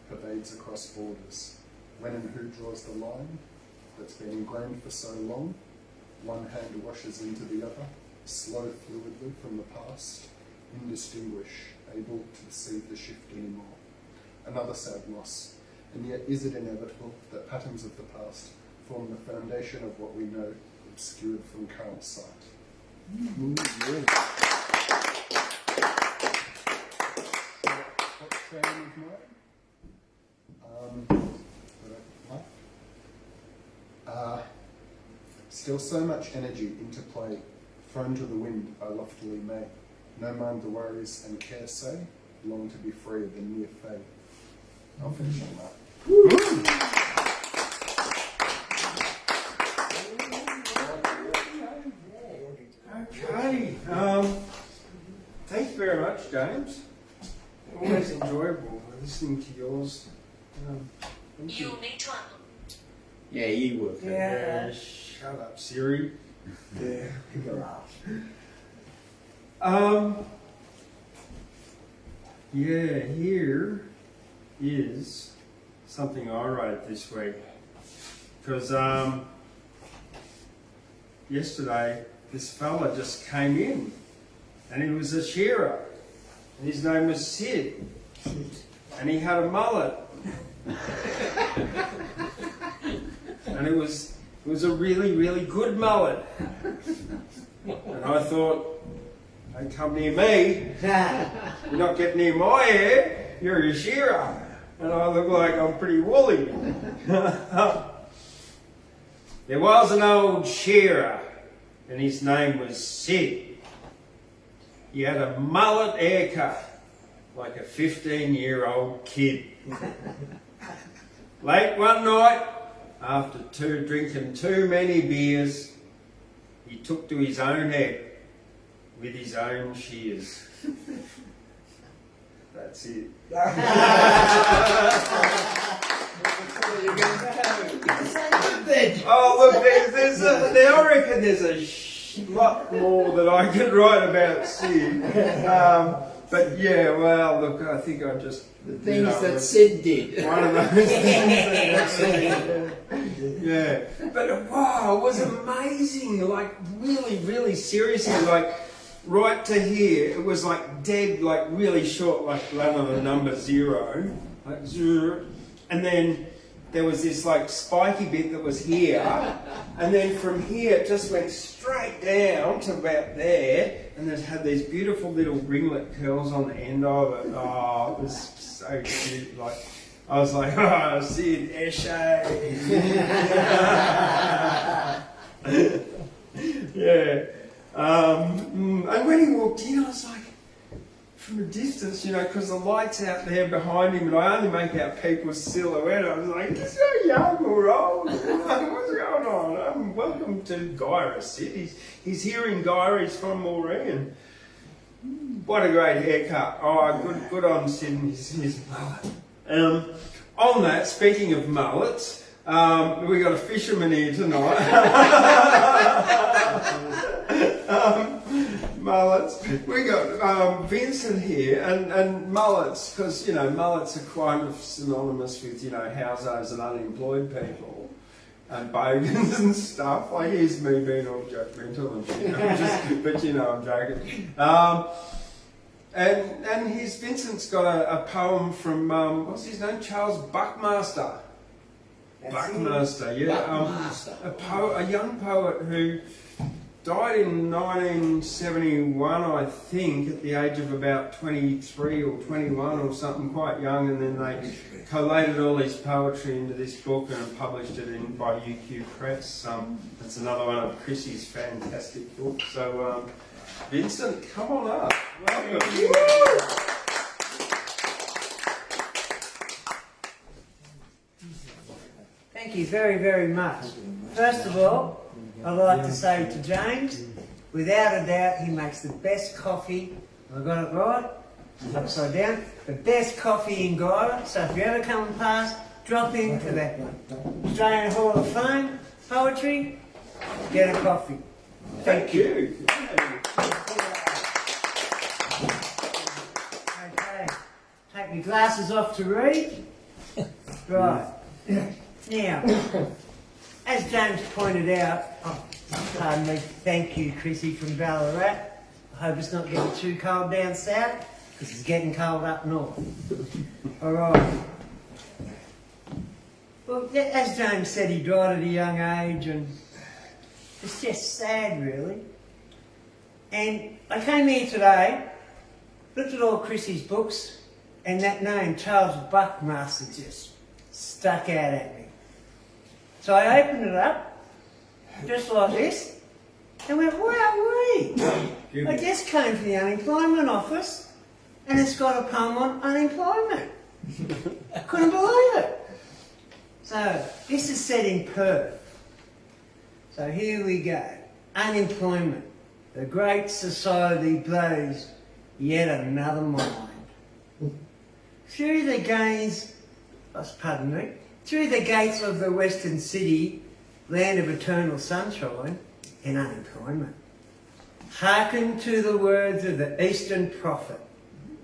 pervades across borders. When and who draws the line that's been ingrained for so long, one hand washes into the other, slow fluidly from the past, indistinguished, able to perceive the shift anymore. Another sad loss, and yet is it inevitable that patterns of the past form the foundation of what we know, obscured from current sight? What frame of mind? Still so much energy into play, thrown to the wind I loftily may. No mind the worries and care say, long to be free than near fade. I'll finish on that. Okay. Thank you very much, James. Always enjoyable listening to yours. Thank you. You'll need to Yeah, you work. Yeah, shut up, Siri. Yeah, yeah, here is something I wrote this week. Because yesterday this fella just came in and he was a shearer and his name was Sid and he had a mullet. And it was a really, really good mullet. And I thought, don't come near me. You're not getting near my hair. You're a shearer. And I look like I'm pretty woolly. There was an old shearer, and his name was Sid. He had a mullet haircut, like a 15-year-old kid. Late one night, after drinking too many beers, he took to his own head with his own shears. That's it. Oh look, I reckon there's a lot more that I could write about Sid. But yeah, well, look, I think I just... The things that Sid did. One of those things. Yeah. But wow, it was amazing. Like really, really seriously, like right to here, it was like dead, like really short, like the number 0, like 0. And then there was this like spiky bit that was here. And then from here, it just went straight down to about there. And it had these beautiful little ringlet curls on the end of it. Oh, it was so cute. Like, I was like, oh, Sid, Eshe. Yeah. And when he walked in, I was like, from a distance, you know, because the light's out there behind him and I only make out people's silhouette. I was like, is he young or old? What's going on? Welcome to Guyra. He's here in Guyra. He's from Boree. And what a great haircut. Oh, good on Sid and his mullet. On that, speaking of mullets, we got a fisherman here tonight. Mullets. We got Vincent here, and mullets, because, you know, mullets are kind of synonymous with, you know, houseos and unemployed people, and bogans and stuff. Like, here's me being all judgmental and shit, but, you know, I'm joking. And Vincent's got a poem from, what's his name? Charles Buckmaster. Buckmaster, yeah. Buckmaster. A young poet who died in 1971, I think, at the age of about 23 or 21 or something, quite young, and then they collated all his poetry into this book and published it by UQ Press. That's another one of Chrissy's fantastic books. So, Vincent, come on up. Welcome. Thank you very, very much. First of all, I'd like to say to James, without a doubt, he makes the best coffee. Have I got it right? Upside down. The best coffee in Guyra. So if you ever come past, drop into that Australian Hall of Fame poetry, get a coffee. Thank you. Okay. Take your glasses off to read. Right. Now, as James pointed out, pardon me, thank you, Chrissy from Ballarat. I hope it's not getting too cold down south, because it's getting cold up north. All right. Well, as James said, he died at a young age, and it's just sad, really. And I came here today, looked at all Chrissy's books, and that name, Charles Buckmaster, just stuck out at me. So I opened it up, just like this, and went, wow-wee! I just came to the unemployment office, and it's got a poem on unemployment. Couldn't believe it. So, this is set in Perth. So here we go. Unemployment. The great society blows yet another mind. Through the gates of the western city, land of eternal sunshine and unemployment. Hearken to the words of the Eastern prophet.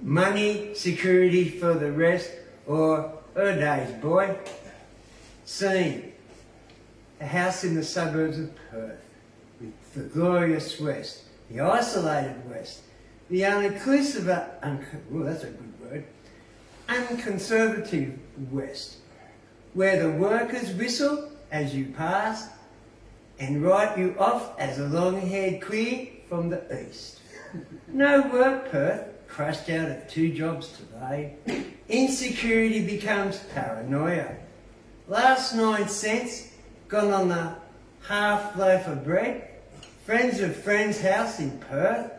Money, security for the rest, or her days, boy. Scene. A house in the suburbs of Perth, with the glorious west, the isolated west, the uninclusive, that's a good word, unconservative west, where the workers whistle as you pass and write you off as a long-haired queer from the east. No work, Perth, crushed out of 2 jobs today. Insecurity becomes paranoia. Last 9 cents gone on the half loaf of bread. Friends of friend's house in Perth.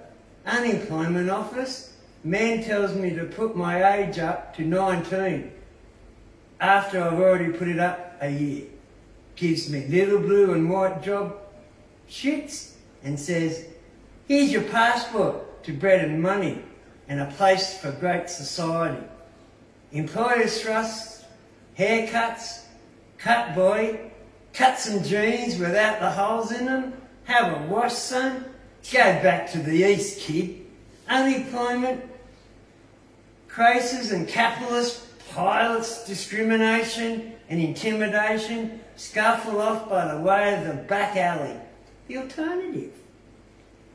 Unemployment office. Man tells me to put my age up to 19 after I've already put it up a year. Gives me little blue and white job shits and says, here's your passport to bread and money and a place for great society. Employers thrust, haircuts, cut boy, cut some jeans without the holes in them, have a wash, son, go back to the east, kid. Unemployment, crisis and capitalist pilots, discrimination and intimidation, scuffle off by the way of the back alley. The alternative.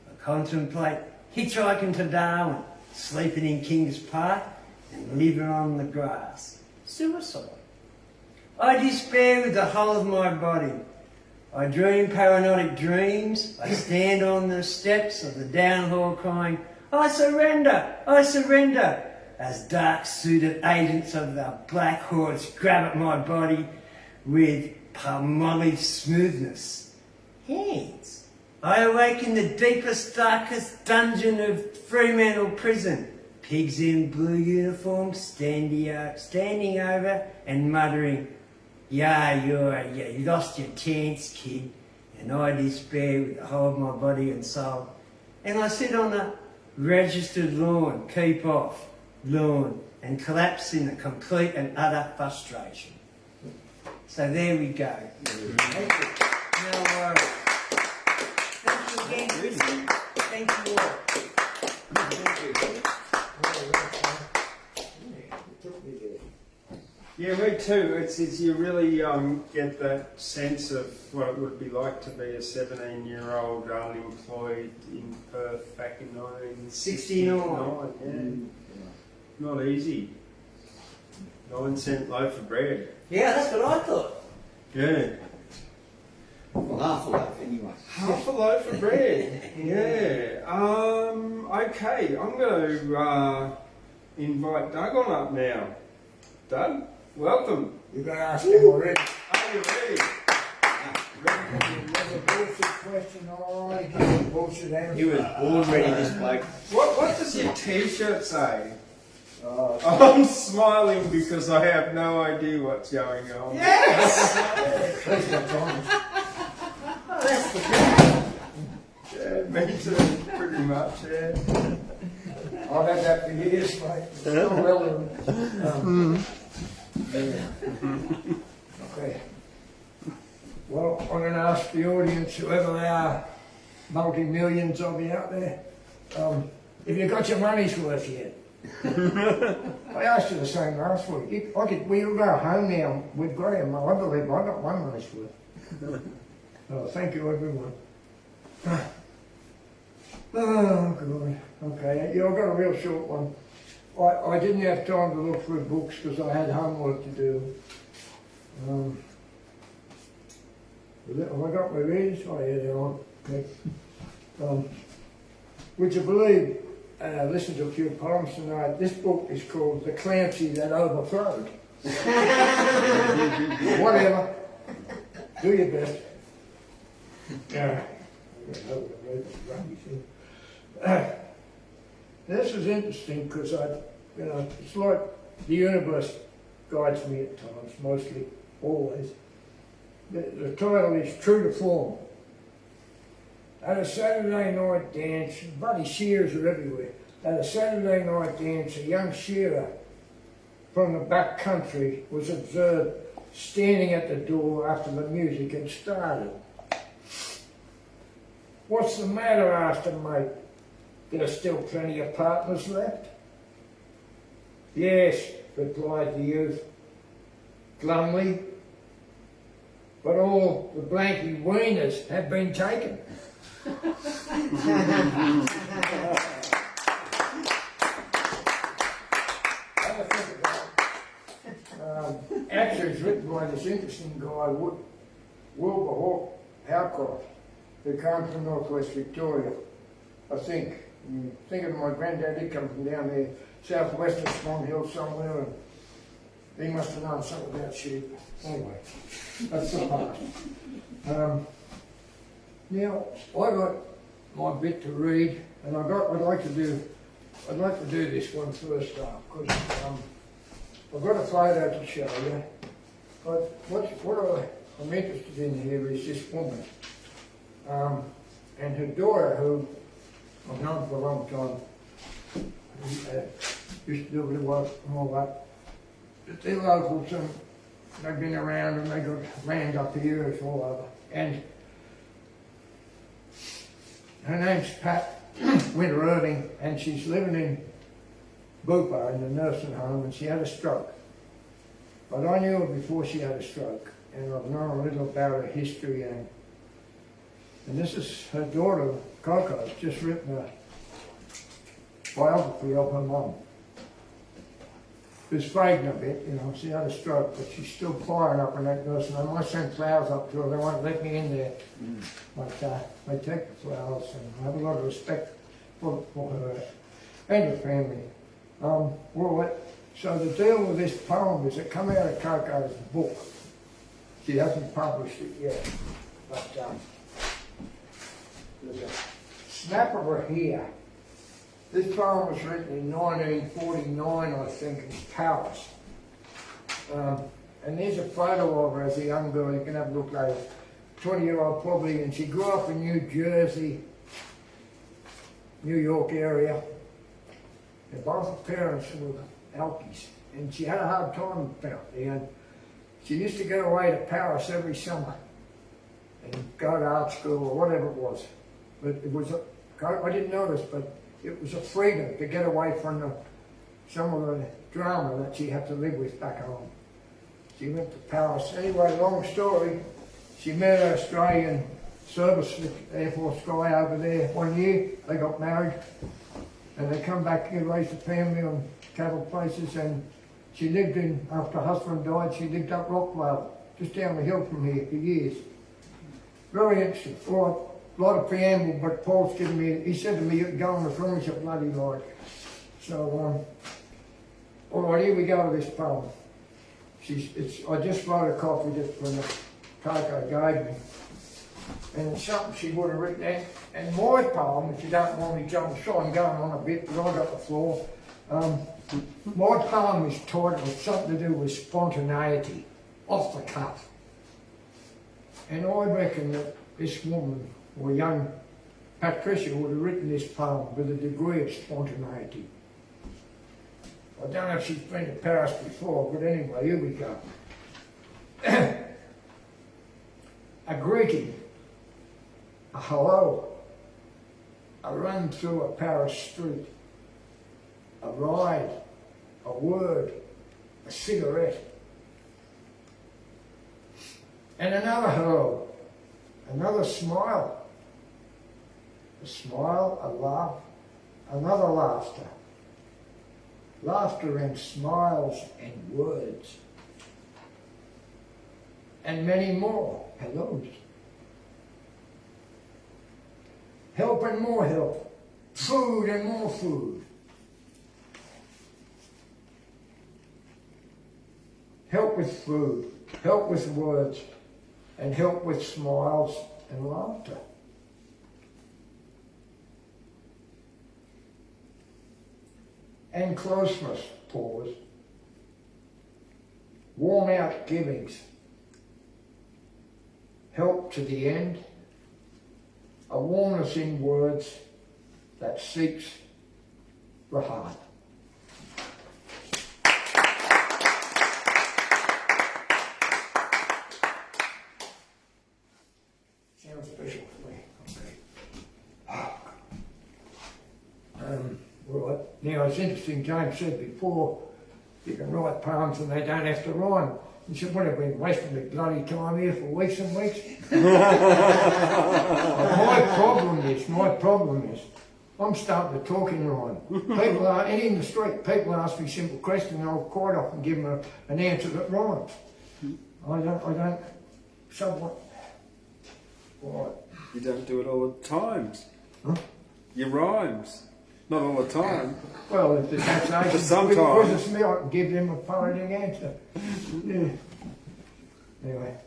I contemplate hitchhiking to Darwin, sleeping in Kings Park and living on the grass. Suicide. I despair with the whole of my body. I dream paranoid dreams. I stand on the steps of the down hall crying, I surrender, I surrender, as dark-suited agents of the Black Hordes grab at my body with palmolive smoothness. Hands. I awake in the deepest, darkest dungeon of Fremantle prison, pigs in blue uniforms standing over and muttering, "Yeah, you lost your chance, kid." And I despair with the whole of my body and soul. And I sit on a registered lawn, keep off, lawn, and collapse in a complete and utter frustration. So there we go. Thank you. No worries. Thank you again, Chrissy. Thank you all. Yeah, me too. It's you really get that sense of what it would be like to be a 17-year-old unemployed in Perth back in 1969. Yeah. Not easy. 9-cent loaf of bread. Yeah, that's what I thought. Yeah. Well, half a loaf anyway. Half a loaf of bread. Yeah. Okay, I'm going to invite Doug on up now. Doug, welcome. You're going to ask him already. Are you ready? Another bullshit question, alright. Give me a bullshit answer. He was born ready, this bloke. What does your T-shirt say? I'm smiling because I have no idea what's going on. Yes! At least that's honest. Oh, that's the thing. Yeah, me too, pretty much, yeah. I've had that for years, mate. It's still relevant. Okay. Well, I'm going to ask the audience, whoever they are, multi-millions of you out there, if you got your money's worth yet. I asked you the same last week. We'll go home now with Graham. I believe I got my money's worth. Oh, thank you, everyone. Oh, God. Okay, yeah, I've got a real short one. I didn't have time to look through books because I had homework to do. Have I got my readers? Oh, yeah, they're on. Okay. Would you believe, listen to a few poems tonight, this book is called The Clancy That Overflowed. Whatever. Do your best. This is interesting because it's like the universe guides me at times, mostly, always. The title is True to Form. At a Saturday night dance, bloody shears are everywhere. At a Saturday night dance, a young shearer from the back country was observed standing at the door after the music had started. "What's the matter?" asked the mate. "There's still plenty of partners left?" "Yes," replied the youth, glumly, "but all the blanky wieners have been taken." Actually, it's written by this interesting guy, Wilbur Howcroft, who comes from northwest Victoria. I think. Thinking of my granddad, he come from down there, southwest of Swan Hill somewhere, and he must have known something about sheep. Anyway, that's the past. Now, I got my bit to read, and I'd like to do this one first up, because I've got a photo to show you. But what I'm interested in here is this woman, and her daughter, who I've known for a long time. Used to do a bit of work and all that. But they're locals and they've been around and they got land up here, it's all over. And her name's Pat Winter Irving, and she's living in Bupa in the nursing home, and she had a stroke. But I knew her before she had a stroke, and I've known a little about her history, and this is her daughter, Coco's just written a biography of her mum. Who's fading a bit, she had a stroke, but she's still firing up in that nursing home. I sent flowers up to her, they won't let me in there. But I take the flowers, and I have a lot of respect for her and her family. So the deal with this poem is it come out of Coco's book. She hasn't published it yet, but there's a snap of her hair This poem was written in 1949, I think, in Paris. And there's a photo of her as a young girl, you can have a look later. 20-year-old probably, and she grew up in New Jersey, New York area. And both her parents were Alkies, and she had a hard time apparently. And she used to go away to Paris every summer and go to art school or whatever it was. But it was, I didn't notice, but it was a freedom to get away from some of the drama that she had to live with back home. She went to Paris. Anyway, long story, she met an Australian service Air Force guy over there 1 year. They got married and they come back here, raised a family on cattle places, and she lived in, after her husband died, she lived up Rockvale, just down the hill from here for years. Very interesting. A lot of preamble, but Paul's given me, he said to me, you can go on as long as you bloody like. So, all right, here we go with this poem. I just photocopied it from the Coco gave me. And it's something she would have written out. And my poem, if you don't mind me jumping, sorry I'm going on a bit, but I got the floor. My poem is titled something to do with spontaneity, off the cuff. And I reckon that this woman, or young Patricia, would have written this poem with a degree of spontaneity. I don't know if she's been to Paris before, but anyway, here we go. A greeting, a hello, a run through a Paris street, a ride, a word, a cigarette, and another hello, another smile, a smile, a laugh, another laughter. Laughter and smiles and words. And many more hellos. Help and more help. Food and more food. Help with food. Help with words. And help with smiles and laughter. And closeness, pause. Warm out givings. Help to the end. A warmness in words that seeks the heart. Sounds special for me. Okay. Right. Now, it's interesting, James said before, you can write poems and they don't have to rhyme. He said, what have we been wasting the bloody time here for weeks and weeks? My problem is, I'm starting to talk in rhyme. People are, and in the street, people ask me simple questions and I'll quite often give them an answer that rhymes. I don't, somewhat, right. You don't do it all the time. Huh? Your rhymes. Not all the time. Well, if there's taxation, sometimes. with me, I can give them a following answer. Yeah. Anyway,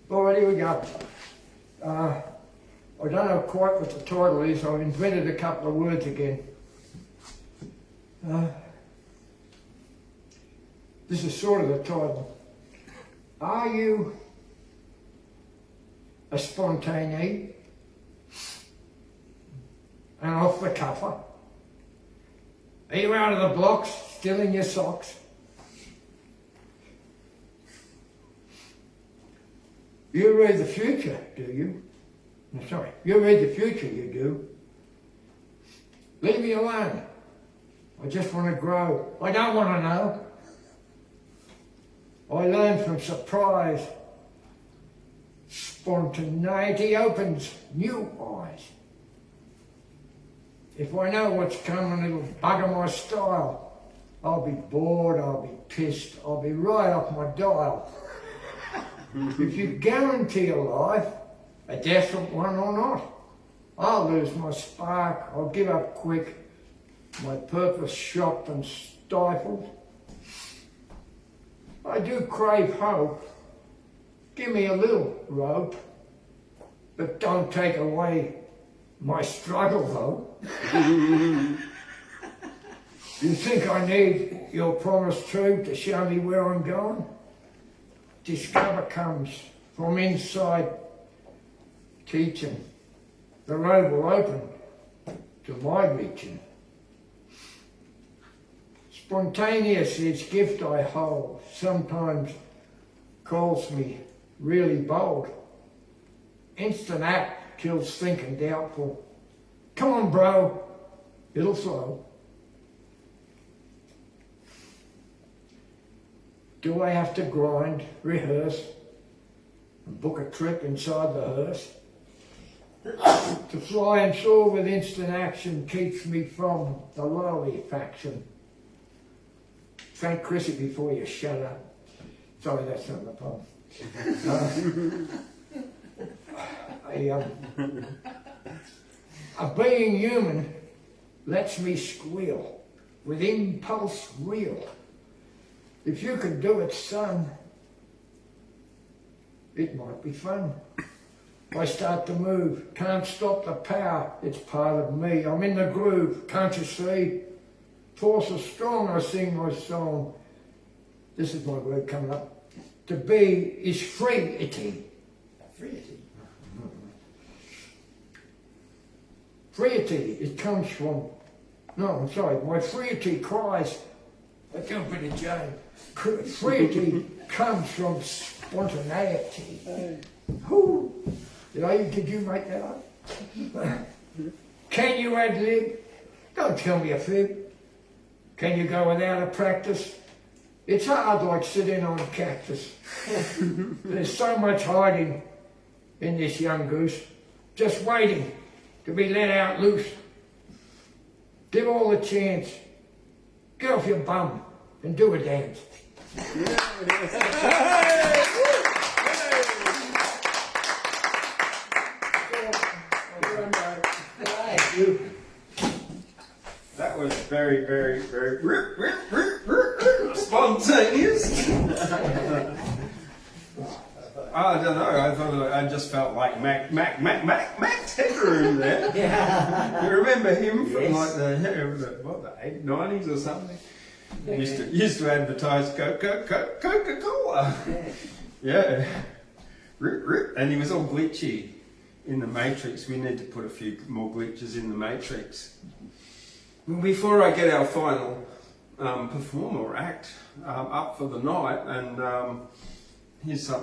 all right, here we go. I don't know quite what the title is. I've invented a couple of words again. This is sort of the title. Are you a spontaneity? And off the cuffer? Are you out of the blocks, still in your socks? You read the future, do you? No, sorry, you read the future, you do. Leave me alone. I just want to grow. I don't want to know. I learn from surprise. Spontaneity opens new eyes. If I know what's coming, it'll bugger my style. I'll be bored, I'll be pissed, I'll be right off my dial. If you guarantee a life, a definite one or not, I'll lose my spark, I'll give up quick, my purpose shocked and stifled. I do crave hope. Give me a little rope, but don't take away my struggle though. You think I need your promise true to show me where I'm going? Discover comes from inside teaching. The road will open to my reaching. Spontaneous is gift I hold, sometimes calls me really bold. Instant act kills thinking doubtful. Come on, bro, it'll flow. Do I have to grind, rehearse, and book a trip inside the hearse? To fly and soar with instant action keeps me from the lowly faction. Thank Chrissy before you shut up. Sorry, that's not the poem. A being human lets me squeal with impulse real. If you can do it, son, it might be fun. I start to move, can't stop the power, it's part of me. I'm in the groove, can't you see? Force is strong, I sing my song. This is my word coming up. To be is freeity. Freeity. Freeity, it comes from, no, I'm sorry, my freeity cries, I jump in a jail. Freeity comes from spontaneity. Who? Did you make that up? Can you ad lib? Don't tell me a fib. Can you go without a practice? It's hard like sitting on a cactus. There's so much hiding in this young goose, just waiting to be let out loose. Give all the chance. Get off your bum and do a dance. That was very, very, very spontaneous. I don't know. I thought I just felt like Mac Tedder in there. Yeah. You remember him from like the 90s or something? Used to advertise Coca-Cola. Yeah. And he was all glitchy in the Matrix. We need to put a few more glitches in the Matrix. Before I get our final performer or act up for the night, and here's a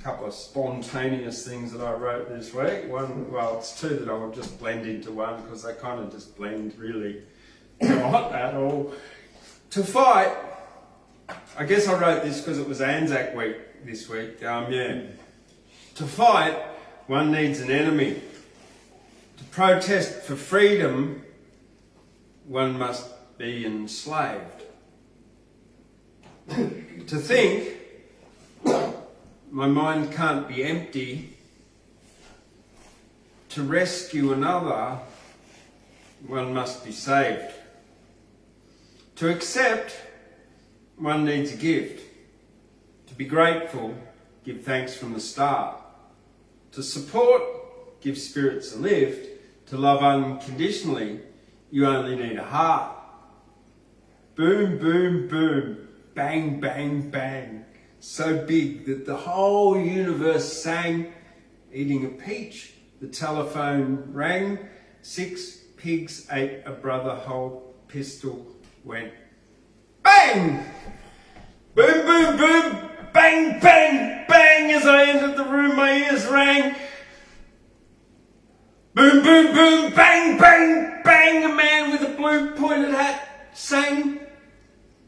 couple of spontaneous things that I wrote this week. It's two that I will just blend into one because they kind of just blend really not at all. To fight, I guess I wrote this because it was Anzac week this week. To fight, one needs an enemy. To protest for freedom, one must be enslaved. To think, my mind can't be empty. To rescue another, one must be saved. To accept, one needs a gift. To be grateful, give thanks from the start. To support, give spirits a lift. To love unconditionally, you only need a heart. Boom, boom, boom, bang, bang, bang. So big that the whole universe sang. Eating a peach, the telephone rang. 6 pigs ate a brother whole. Pistol went bang! Boom, boom, boom, bang, bang, bang. As I entered the room, my ears rang. Boom, boom, boom, bang, bang, bang. A man with a blue pointed hat sang.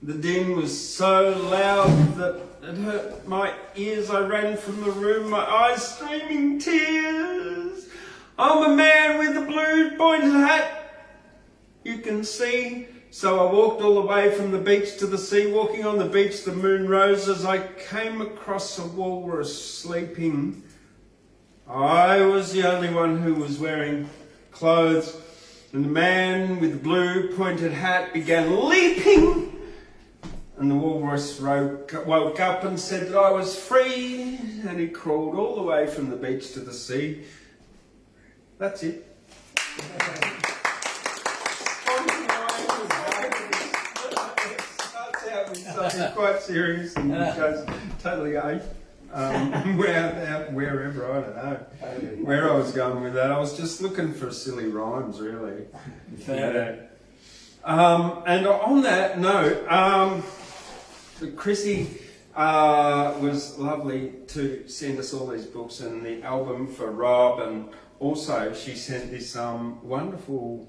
The din was so loud that it hurt my ears. I ran from the room, my eyes streaming tears. I'm a man with a blue pointed hat, you can see. So I walked all the way from the beach to the sea. Walking on the beach, the moon rose as I came across a walrus sleeping. I was the only one who was wearing clothes, and the man with the blue pointed hat began leaping. And the walrus woke up and said that I was free, and he crawled all the way from the beach to the sea. That's it. quite serious and goes totally ape. Wherever, I don't know where I was going with that. I was just looking for silly rhymes, really. Yeah. And on that note, Chrissy was lovely to send us all these books and the album for Rob, and also she sent this wonderful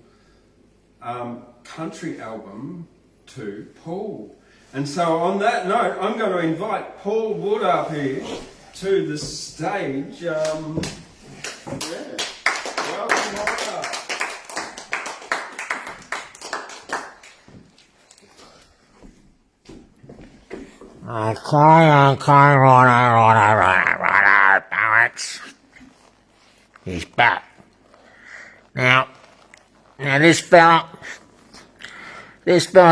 country album to Paul. And so on that note, I'm going to invite Paul Wood up here to the stage. Welcome, Walker. Right, poets. He's back. Now this fella's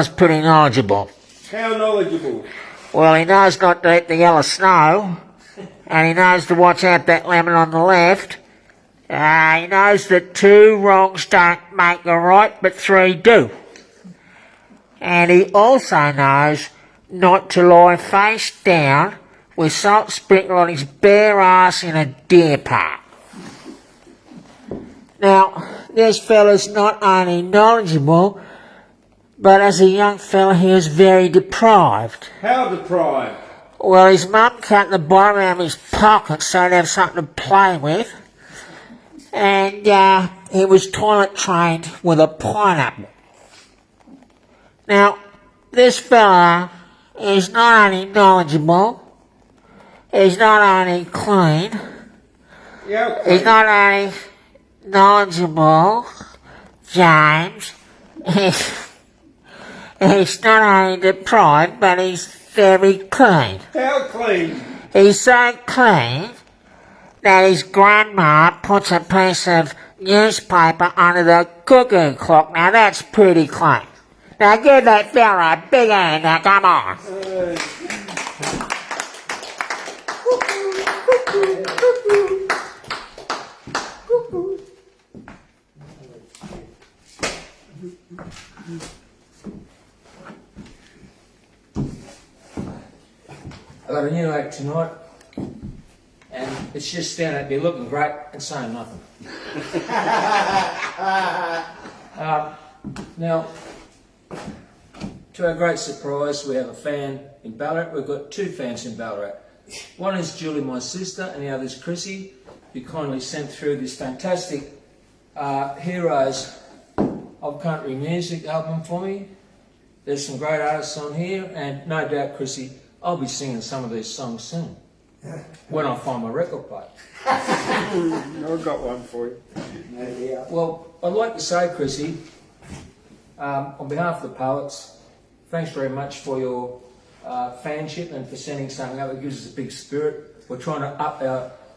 pretty knowledgeable. How knowledgeable? Well, he knows not to eat the yellow snow, and he knows to watch out that lemon on the left. He knows that 2 wrongs don't make a right, but 3 do. And he also knows not to lie face down with salt sprinkled on his bare ass in a deer park. Now, this fella's not only knowledgeable, but as a young fella he was very deprived. How deprived? Well, his mum cut the bottom out of his pocket so he'd have something to play with. And he was toilet trained with a pineapple. Now, this fella is not only knowledgeable, he's not only clean, he's not only knowledgeable, James, he's not only deprived, but he's very clean. How clean? He's so clean that his grandma puts a piece of newspaper under the cuckoo clock. Now that's pretty clean. Now give that fella a big hand, now come on. I got a new act tonight, and it's just standing at me looking great and saying nothing. Now, to our great surprise, we have a fan in Ballarat. We've got 2 fans in Ballarat. One is Julie, my sister, and the other is Chrissy, who kindly sent through this fantastic Heroes of Country Music album for me. There's some great artists on here, and no doubt, Chrissy, I'll be singing some of these songs soon, when I find my record player. I've got one for you. Well, I'd like to say, Chrissy, on behalf of the poets, thanks very much for your fanship and for sending something up. It gives us a big spirit. We're trying to up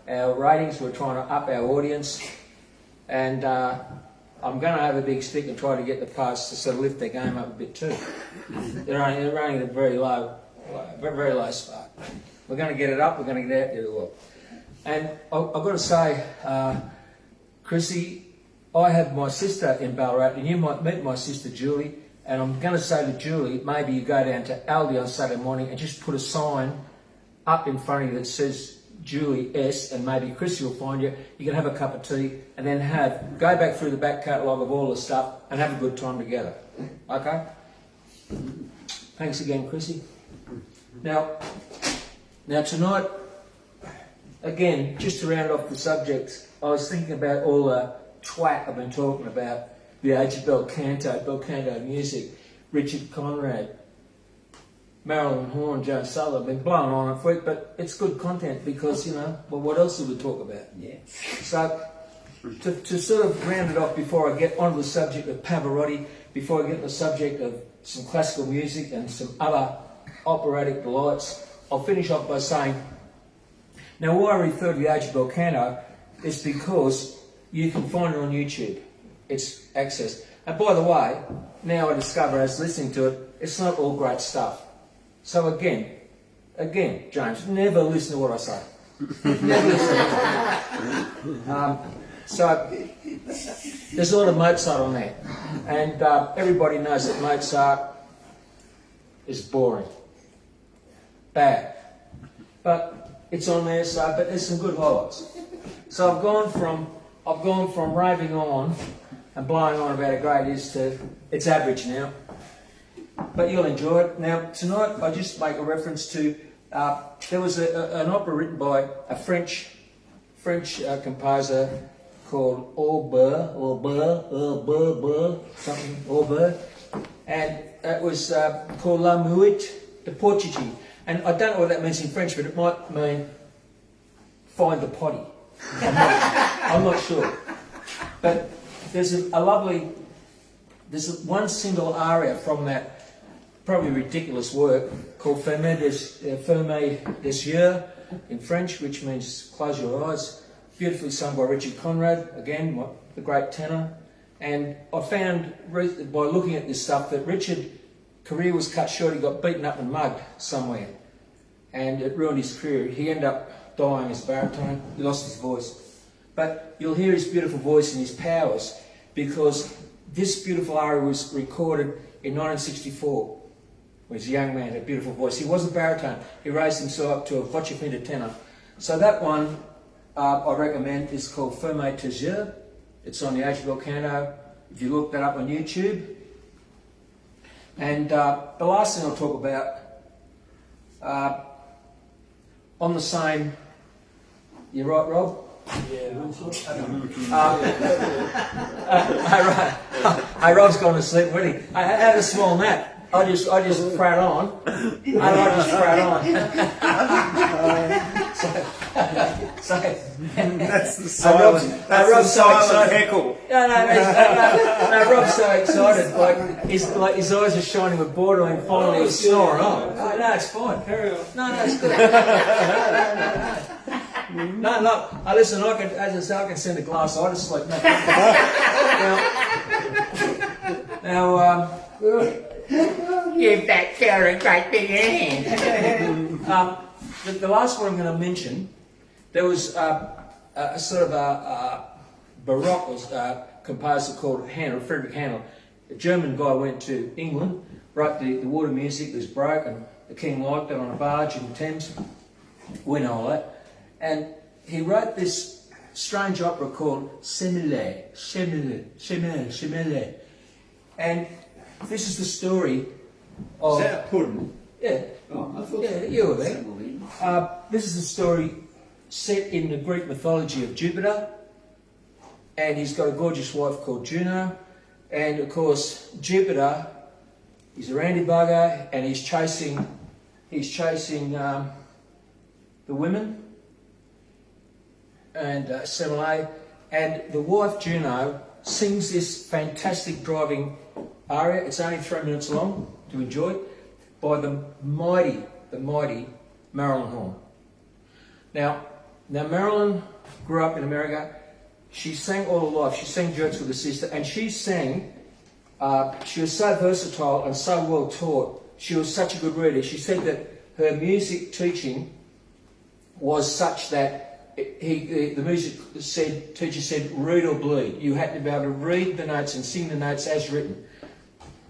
our ratings, we're trying to up our audience, and I'm going to have a big stick and try to get the poets to sort of lift their game up a bit too. They're only at a very low spark. We're going to get it up, we're going to get it out there to the world. And I've got to say, Chrissy, I have my sister in Ballarat, and you might meet my sister Julie, and I'm going to say to Julie, maybe you go down to Aldi on Saturday morning and just put a sign up in front of you that says Julie S, and maybe Chrissy will find you. You can have a cup of tea and then go back through the back catalogue of all the stuff and have a good time together. Okay? Thanks again, Chrissy. Now tonight, again, just to round off the subject, I was thinking about all the twat I've been talking about, the age of bel canto music, Richard Conrad, Marilyn Horne, Joan Sutherland. I've been blowing on it for it, but it's good content because, well, what else do we talk about? Yeah. So, to sort of round it off before I get onto the subject of Pavarotti, before I get to the subject of some classical music and some other operatic delights, I'll finish off by saying, now why I refer to the age of bel canto is because you can find it on YouTube. It's access. And by the way, now I discover as listening to it, it's not all great stuff. So again, James, never listen to what I say. Never listen to it. So there's a lot of Mozart on there. And everybody knows that Mozart is boring. bad. But it's on there, so but there's some good highlights. So I've gone from raving on and blowing on about how great it is to it's average now. But you'll enjoy it. Now tonight I just make a reference to there was an opera written by a French composer called Auber, and it was called La Muette de Portuguese. And I don't know what that means in French, but it might mean find the potty. I'm not sure. But there's there's one single aria from that probably ridiculous work called Ferme des yeux in French, which means close your eyes. Beautifully sung by Richard Conrad, again, the great tenor. And I found by looking at this stuff that Richard's career was cut short. He got beaten up and mugged somewhere, and it ruined his career. He ended up dying as a baritone. He lost his voice. But you'll hear his beautiful voice and his powers, because this beautiful aria was recorded in 1964. When he was a young man, had a beautiful voice. He wasn't baritone. He raised himself up to a voce finta tenor. So that one I recommend is called Ferme tes yeux. It's on the H bel canto. If you look that up on YouTube. And the last thing I'll talk about, on the same, you right, Rob? Yeah. Hey, Rob's gone to sleep already. I had a small nap. I just prat on. So That's the silent, Rob's so excited. heckle. No, Rob's so excited. Like his eyes are shining with borderline. Finally, he's snoring on. No, it's fine. Carry on. No, it's good. No. Listen, I can send a glass eye to sleep. Now, Give that chair a great big hand. the last one I'm going to mention, there was a sort of a Baroque composer called Friedrich Handel. A German guy went to England, wrote the water music, it was Baroque, and the king liked it on a barge in the Thames. We know all that. And he wrote this strange opera called Semele. And this is the story of... Is that a pudding? Yeah. Oh, I thought Yeah, you were there. there. This is a story set in the Greek mythology of Jupiter, and he's got a gorgeous wife called Juno, and of course Jupiter, he's a randy bugger, and he's chasing the women, and Semele, and the wife Juno sings this fantastic driving aria. It's only 3 minutes long to enjoy, by the mighty Marilyn Horne. Now Marilyn grew up in America. She sang all her life. She sang duets with her sister, and she sang. She was so versatile and so well taught. She was such a good reader. She said that her music teaching was such that the music teacher said, read or bleed. You had to be able to read the notes and sing the notes as written.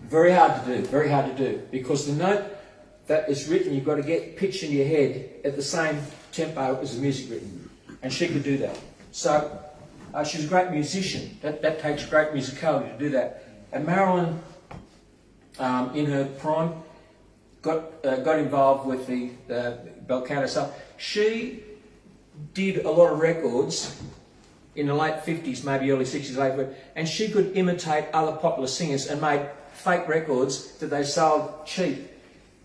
Very hard to do, because the note that is written, you've got to get pitched in your head at the same tempo as the music written, and she could do that. So she's a great musician. That takes great musicality to do that. And Marilyn, in her prime, got involved with the bel canto stuff. She did a lot of records in the late 50s, maybe early 60s, late, and she could imitate other popular singers and made fake records that they sold cheap.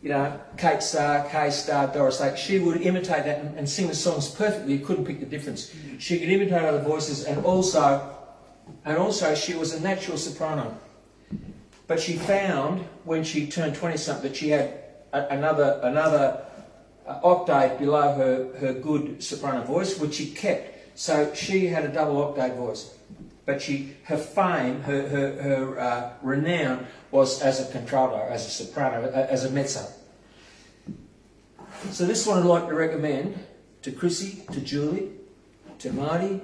You know, Kate Starr, K-Star, Doris Day. She would imitate that and sing the songs perfectly. You couldn't pick the difference. She could imitate other voices, and also she was a natural soprano. But she found when she turned 20-something that she had another octave below her good soprano voice, which she kept. So she had a double octave voice. But her fame, her renown was as a contralto, as a soprano, as a mezzo. So this one I'd like to recommend to Chrissy, to Julie, to Marty,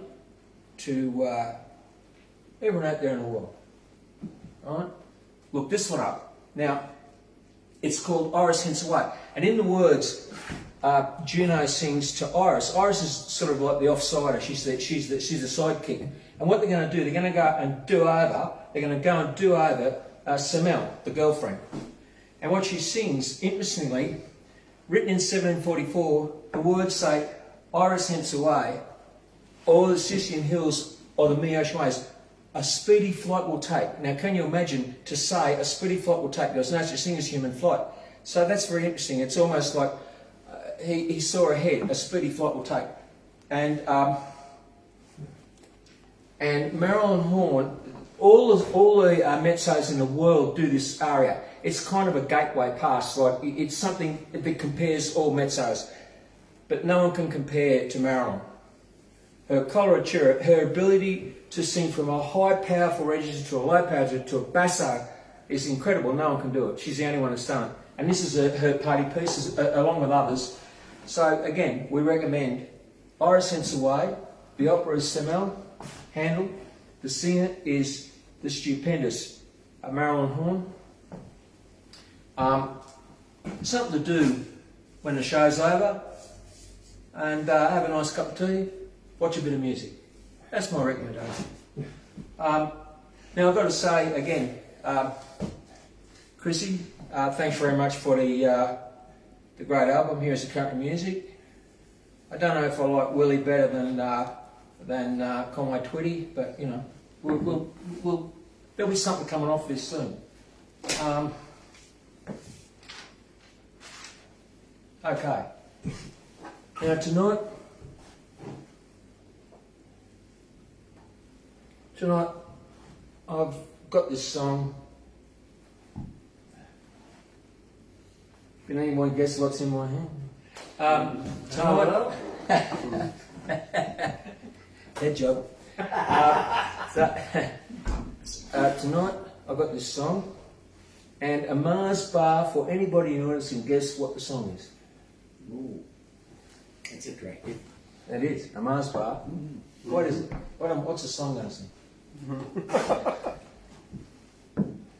to everyone out there in the world. All right? Look this one up. Now, it's called Iris Hints Away. And in the words, Juno sings to Iris. Iris is sort of like the offsider. She's the sidekick. And what they're going to do, they're going to go and do over. They're going to go and do over Samel, the girlfriend. And what she sings, interestingly, written in 1744, the words say, "Iris hence away, o'er the Sicilian hills or the me-ocean ways, a speedy flight will take." Now, can you imagine to say a speedy flight will take? There's no such thing as human flight. So that's very interesting. It's almost like he saw ahead, a speedy flight will take. And Marilyn Horne, all the mezzos in the world do this aria. It's kind of a gateway pass. Like it's something that compares all mezzos, but no one can compare to Marilyn. Her coloratura, her ability to sing from a high, powerful register to a low power to a basso is incredible. No one can do it. She's the only one that's done it. And this is her party piece, along with others. So again, we recommend Iris Hence Away. The opera is Samel, Handel. The singer is the stupendous Marilyn Horne. Something to do when the show's over, and have a nice cup of tea, watch a bit of music. That's my recommendation. Now I've got to say again, Chrissy, thanks very much for the great album. Here's the country music. I don't know if I like Willie better than Conway Twitty, but you know, there'll be something coming off this soon. Okay. Now tonight I've got this song. Can anyone guess what's in my hand? Tonight. Head job. Tonight I've got this song and a Mars bar for anybody in the audience can guess what the song is. Ooh, that's attractive. It is, a Mars bar. What is it? What's the song going to sing?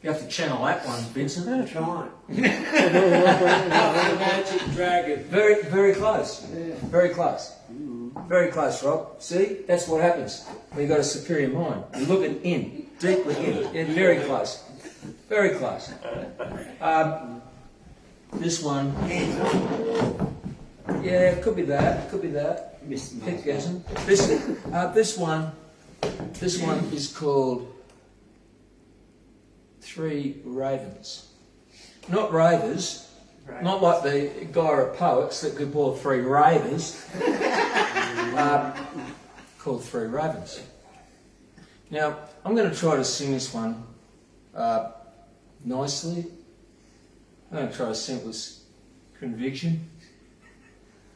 You have to channel that one, Vincent. Try. Magic Dragon. Very, very close. Very close. Very close, Rob. See, that's what happens when you've got a superior mind. You're looking in, deeply in. Yeah, very close. Very close. This one. Yeah, it could be that. It could be that. Keep guessing. This one is called Three Ravens. Not ravers. Not like the guy of poets that could pull three ravers. Called Three Ravens. Now, I'm going to try to sing this one nicely. I'm going to try to sing it with conviction.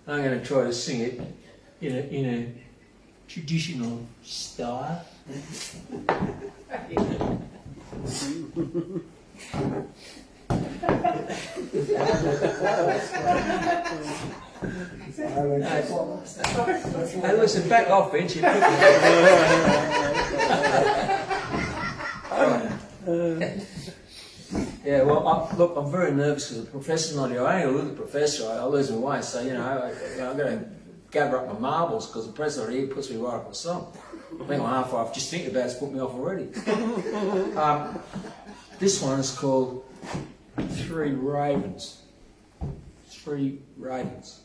I'm going to try to sing it in a traditional style. Hey, listen, back off, Vince. Yeah, well, look, I'm very nervous because the professor's not here. I ain't going to lose the professor. I'll lose my way. So, you know, I'm going to gather up my marbles because the professor here puts me right up the song. I think I'm half off. Just thinking about it's put me off already. This one is called Three Ravens. Three Ravens.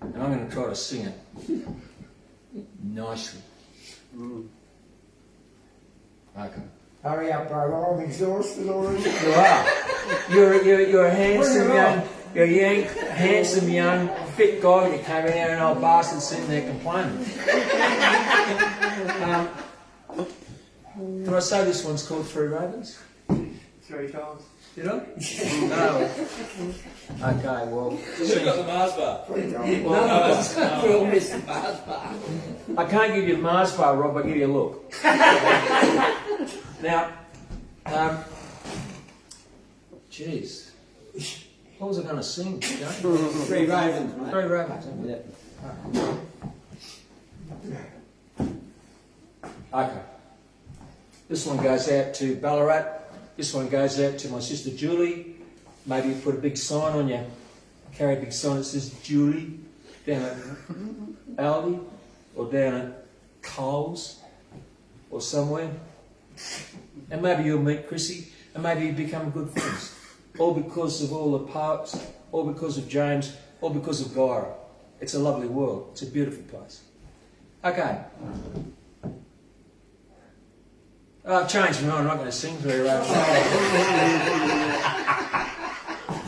And I'm going to try to sing it nicely. Okay. Hurry up, bro. I'm exhausted already. You are. You're a handsome young, handsome young, fit guy. You came in here and old bastard sitting there complaining. Did I say this one's called Three Ravens? 3 times. Did I? No. Okay, well. Who got the Mars bar? We all missed the Mars bar. I can't give you the Mars bar, Rob, I'll give you a look. Now, jeez. What was I going to sing? Three Ravens, mate. Three Ravens. Okay. This one goes out to Ballarat. This one goes out to my sister Julie. maybe you put a big sign on you, carry a big sign that says Julie down at Aldi or down at Coles or somewhere. And maybe you'll meet Chrissy and maybe you become good friends. All because of all the poets, all because of James, all because of Gyra. It's a lovely world. It's a beautiful place. Okay. I've changed my mind. I'm not going to sing very well.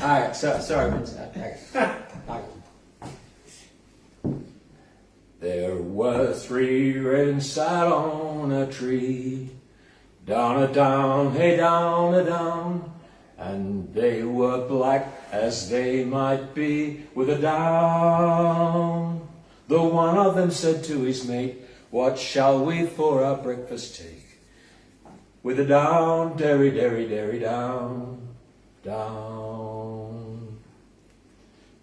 Alright, sorry, Vincent. Okay. There were 3 wrens sat on a tree, down a down, hey down a down, and they were black as they might be with a down. The one of them said to his mate, what shall we for our breakfast take? With a down, derry, derry, derry, down, down.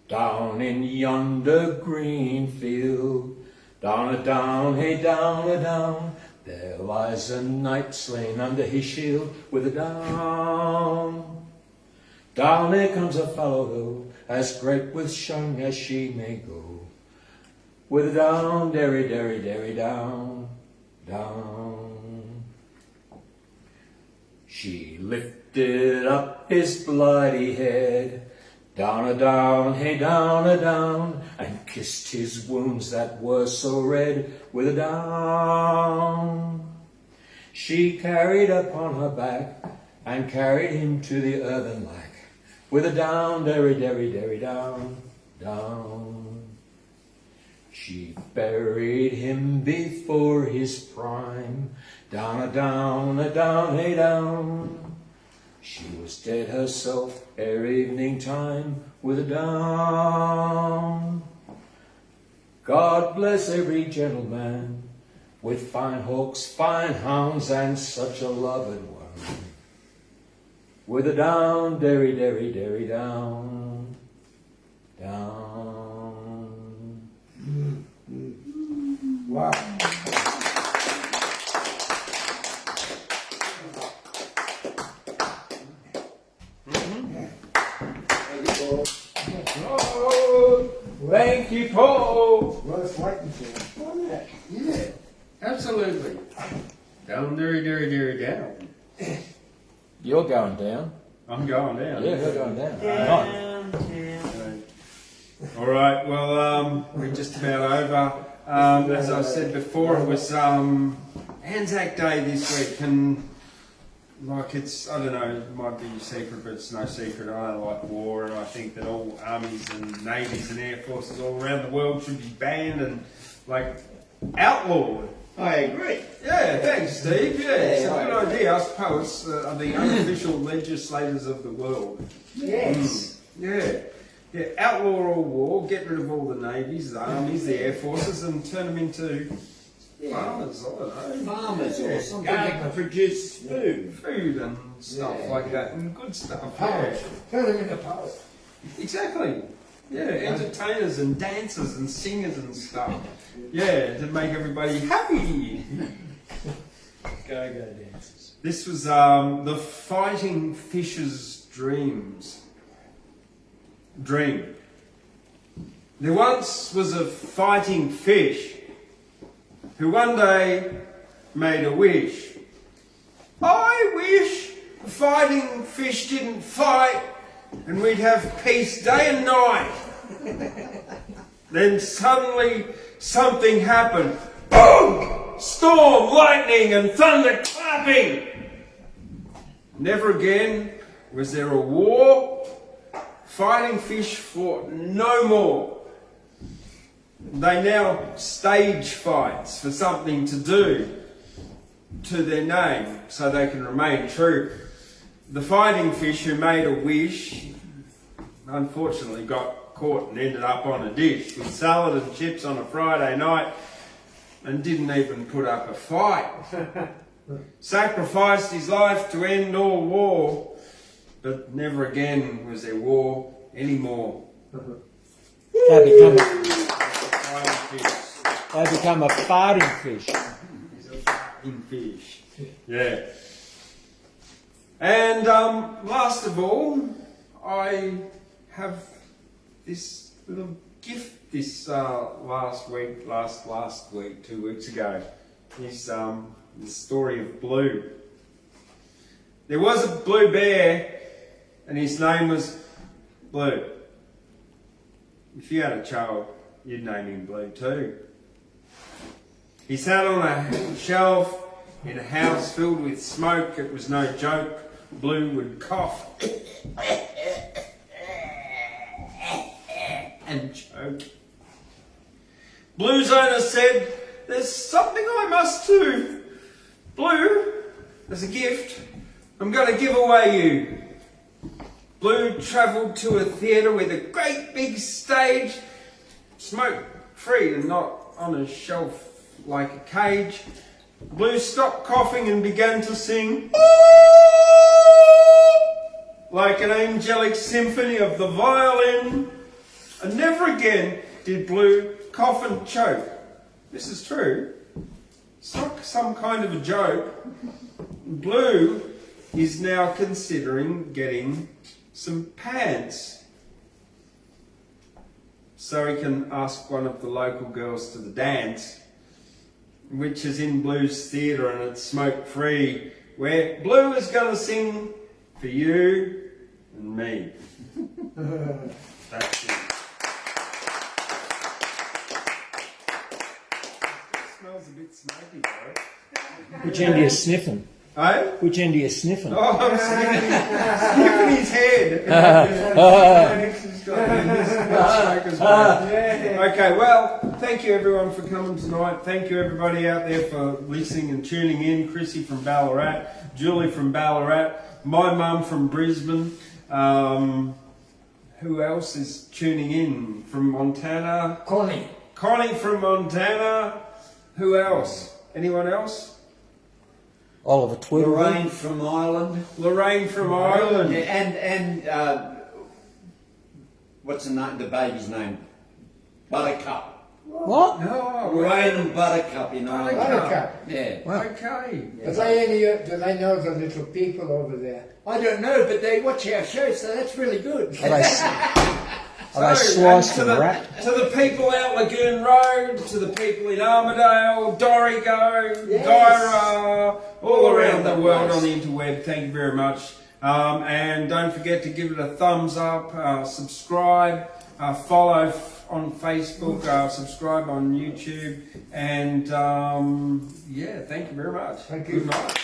Down in yonder green field, down a down, hey down a down, there lies a knight slain under his shield with a down. Down there comes a fellow though, as great with shine as she may go, with a down, derry, derry, derry, down, down. She lifted up his bloody head, down a down, hey down a down, and kissed his wounds that were so red with a down. She carried upon her back and carried him to the earthen lack with a down, derry, derry, derry, down, down. She buried him before his prime, down a down, hey down. She was dead herself ere evening time with a down. God bless every gentleman with fine hawks, fine hounds, and such a loved one. With a down, derry, derry, derry, down, down. Wow. Oh, thank you, Paul. Worth waiting for. Wasn't it? Yeah, absolutely. Down, derry, derry, derry, down. You're going down. I'm going down. Yeah, you're going down. Down, down. All right. Well, we're just about over. As I said before, it was Anzac Day this week, and like it's, I don't know, it might be a secret, but it's no secret. I like war, and I think that all armies and navies and air forces all around the world should be banned and like outlawed. I agree. Yeah, thanks, Steve. Yeah, it's a good idea. Us poets are the unofficial legislators of the world. Yes. Yeah, outlaw all war, get rid of all the navies, the armies, the air forces, and turn them into farmers, I don't know. Farmers or something that can produce food. Food and stuff like that, and good stuff. Poets. Turn them into poets. Exactly. Yeah, entertainers and dancers and singers and stuff. Yeah, to make everybody happy. Go dancers. This was the fighting fish's dream. There once was a fighting fish who one day made a wish. I wish the fighting fish didn't fight and we'd have peace day and night. Then suddenly something happened. Boom! Storm, lightning and thunder clapping. Never again was there a war. Fighting fish fought no more. They now stage fights for something to do to their name so they can remain true. The fighting fish who made a wish unfortunately got caught and ended up on a dish with salad and chips on a Friday night and didn't even put up a fight. Sacrificed his life to end all war, but never again was there war anymore. They become a farting fish. He's a farting fish. Yeah. And last of all, I have this little gift this last week, 2 weeks ago. Is the story of Blue. There was a blue bear, and his name was Blue. If you had a child, you'd name him Blue too. He sat on a shelf in a house filled with smoke. It was no joke. Blue would cough and choke. Blue's owner said, "There's something I must do. Blue, as a gift, I'm going to give away you." Blue travelled to a theatre with a great big stage, smoke free and not on a shelf like a cage. Blue stopped coughing and began to sing like an angelic symphony of the violin. And never again did Blue cough and choke. This is true. It's not some kind of a joke. Blue is now considering getting some pants so he can ask one of the local girls to the dance, which is in Blue's theatre, and it's smoke free, where Blue is going to sing for you and me. That's it. It smells a bit smoky though. Which end are you sniffing? Eh? Which end are you sniffing? Oh, I'm sniffing his head. Okay, well, thank you everyone for coming tonight. Thank you everybody out there for listening and tuning in. Chrissy from Ballarat, Julie from Ballarat, my mum from Brisbane. Who else is tuning in from Montana? Connie. Connie from Montana. Who else? Anyone else? Oliver Twiddle. Lorraine from Ireland. Lorraine from Ireland. Yeah, and what's the name? The baby's name? Buttercup. What? No. Lorraine and Buttercup in Ireland. Buttercup. Yeah. Okay. Do they know the little people over there? I don't know, but they watch our show, so that's really good. Are they sliced and wrapped? To the people out Lagoon Road, to the people in Armadale, Dorrigo, Guyra, all around the world on the interweb, thank you very much. And don't forget to give it a thumbs up, subscribe, follow on Facebook, subscribe on YouTube, and yeah, thank you very much. Thank you. Good night.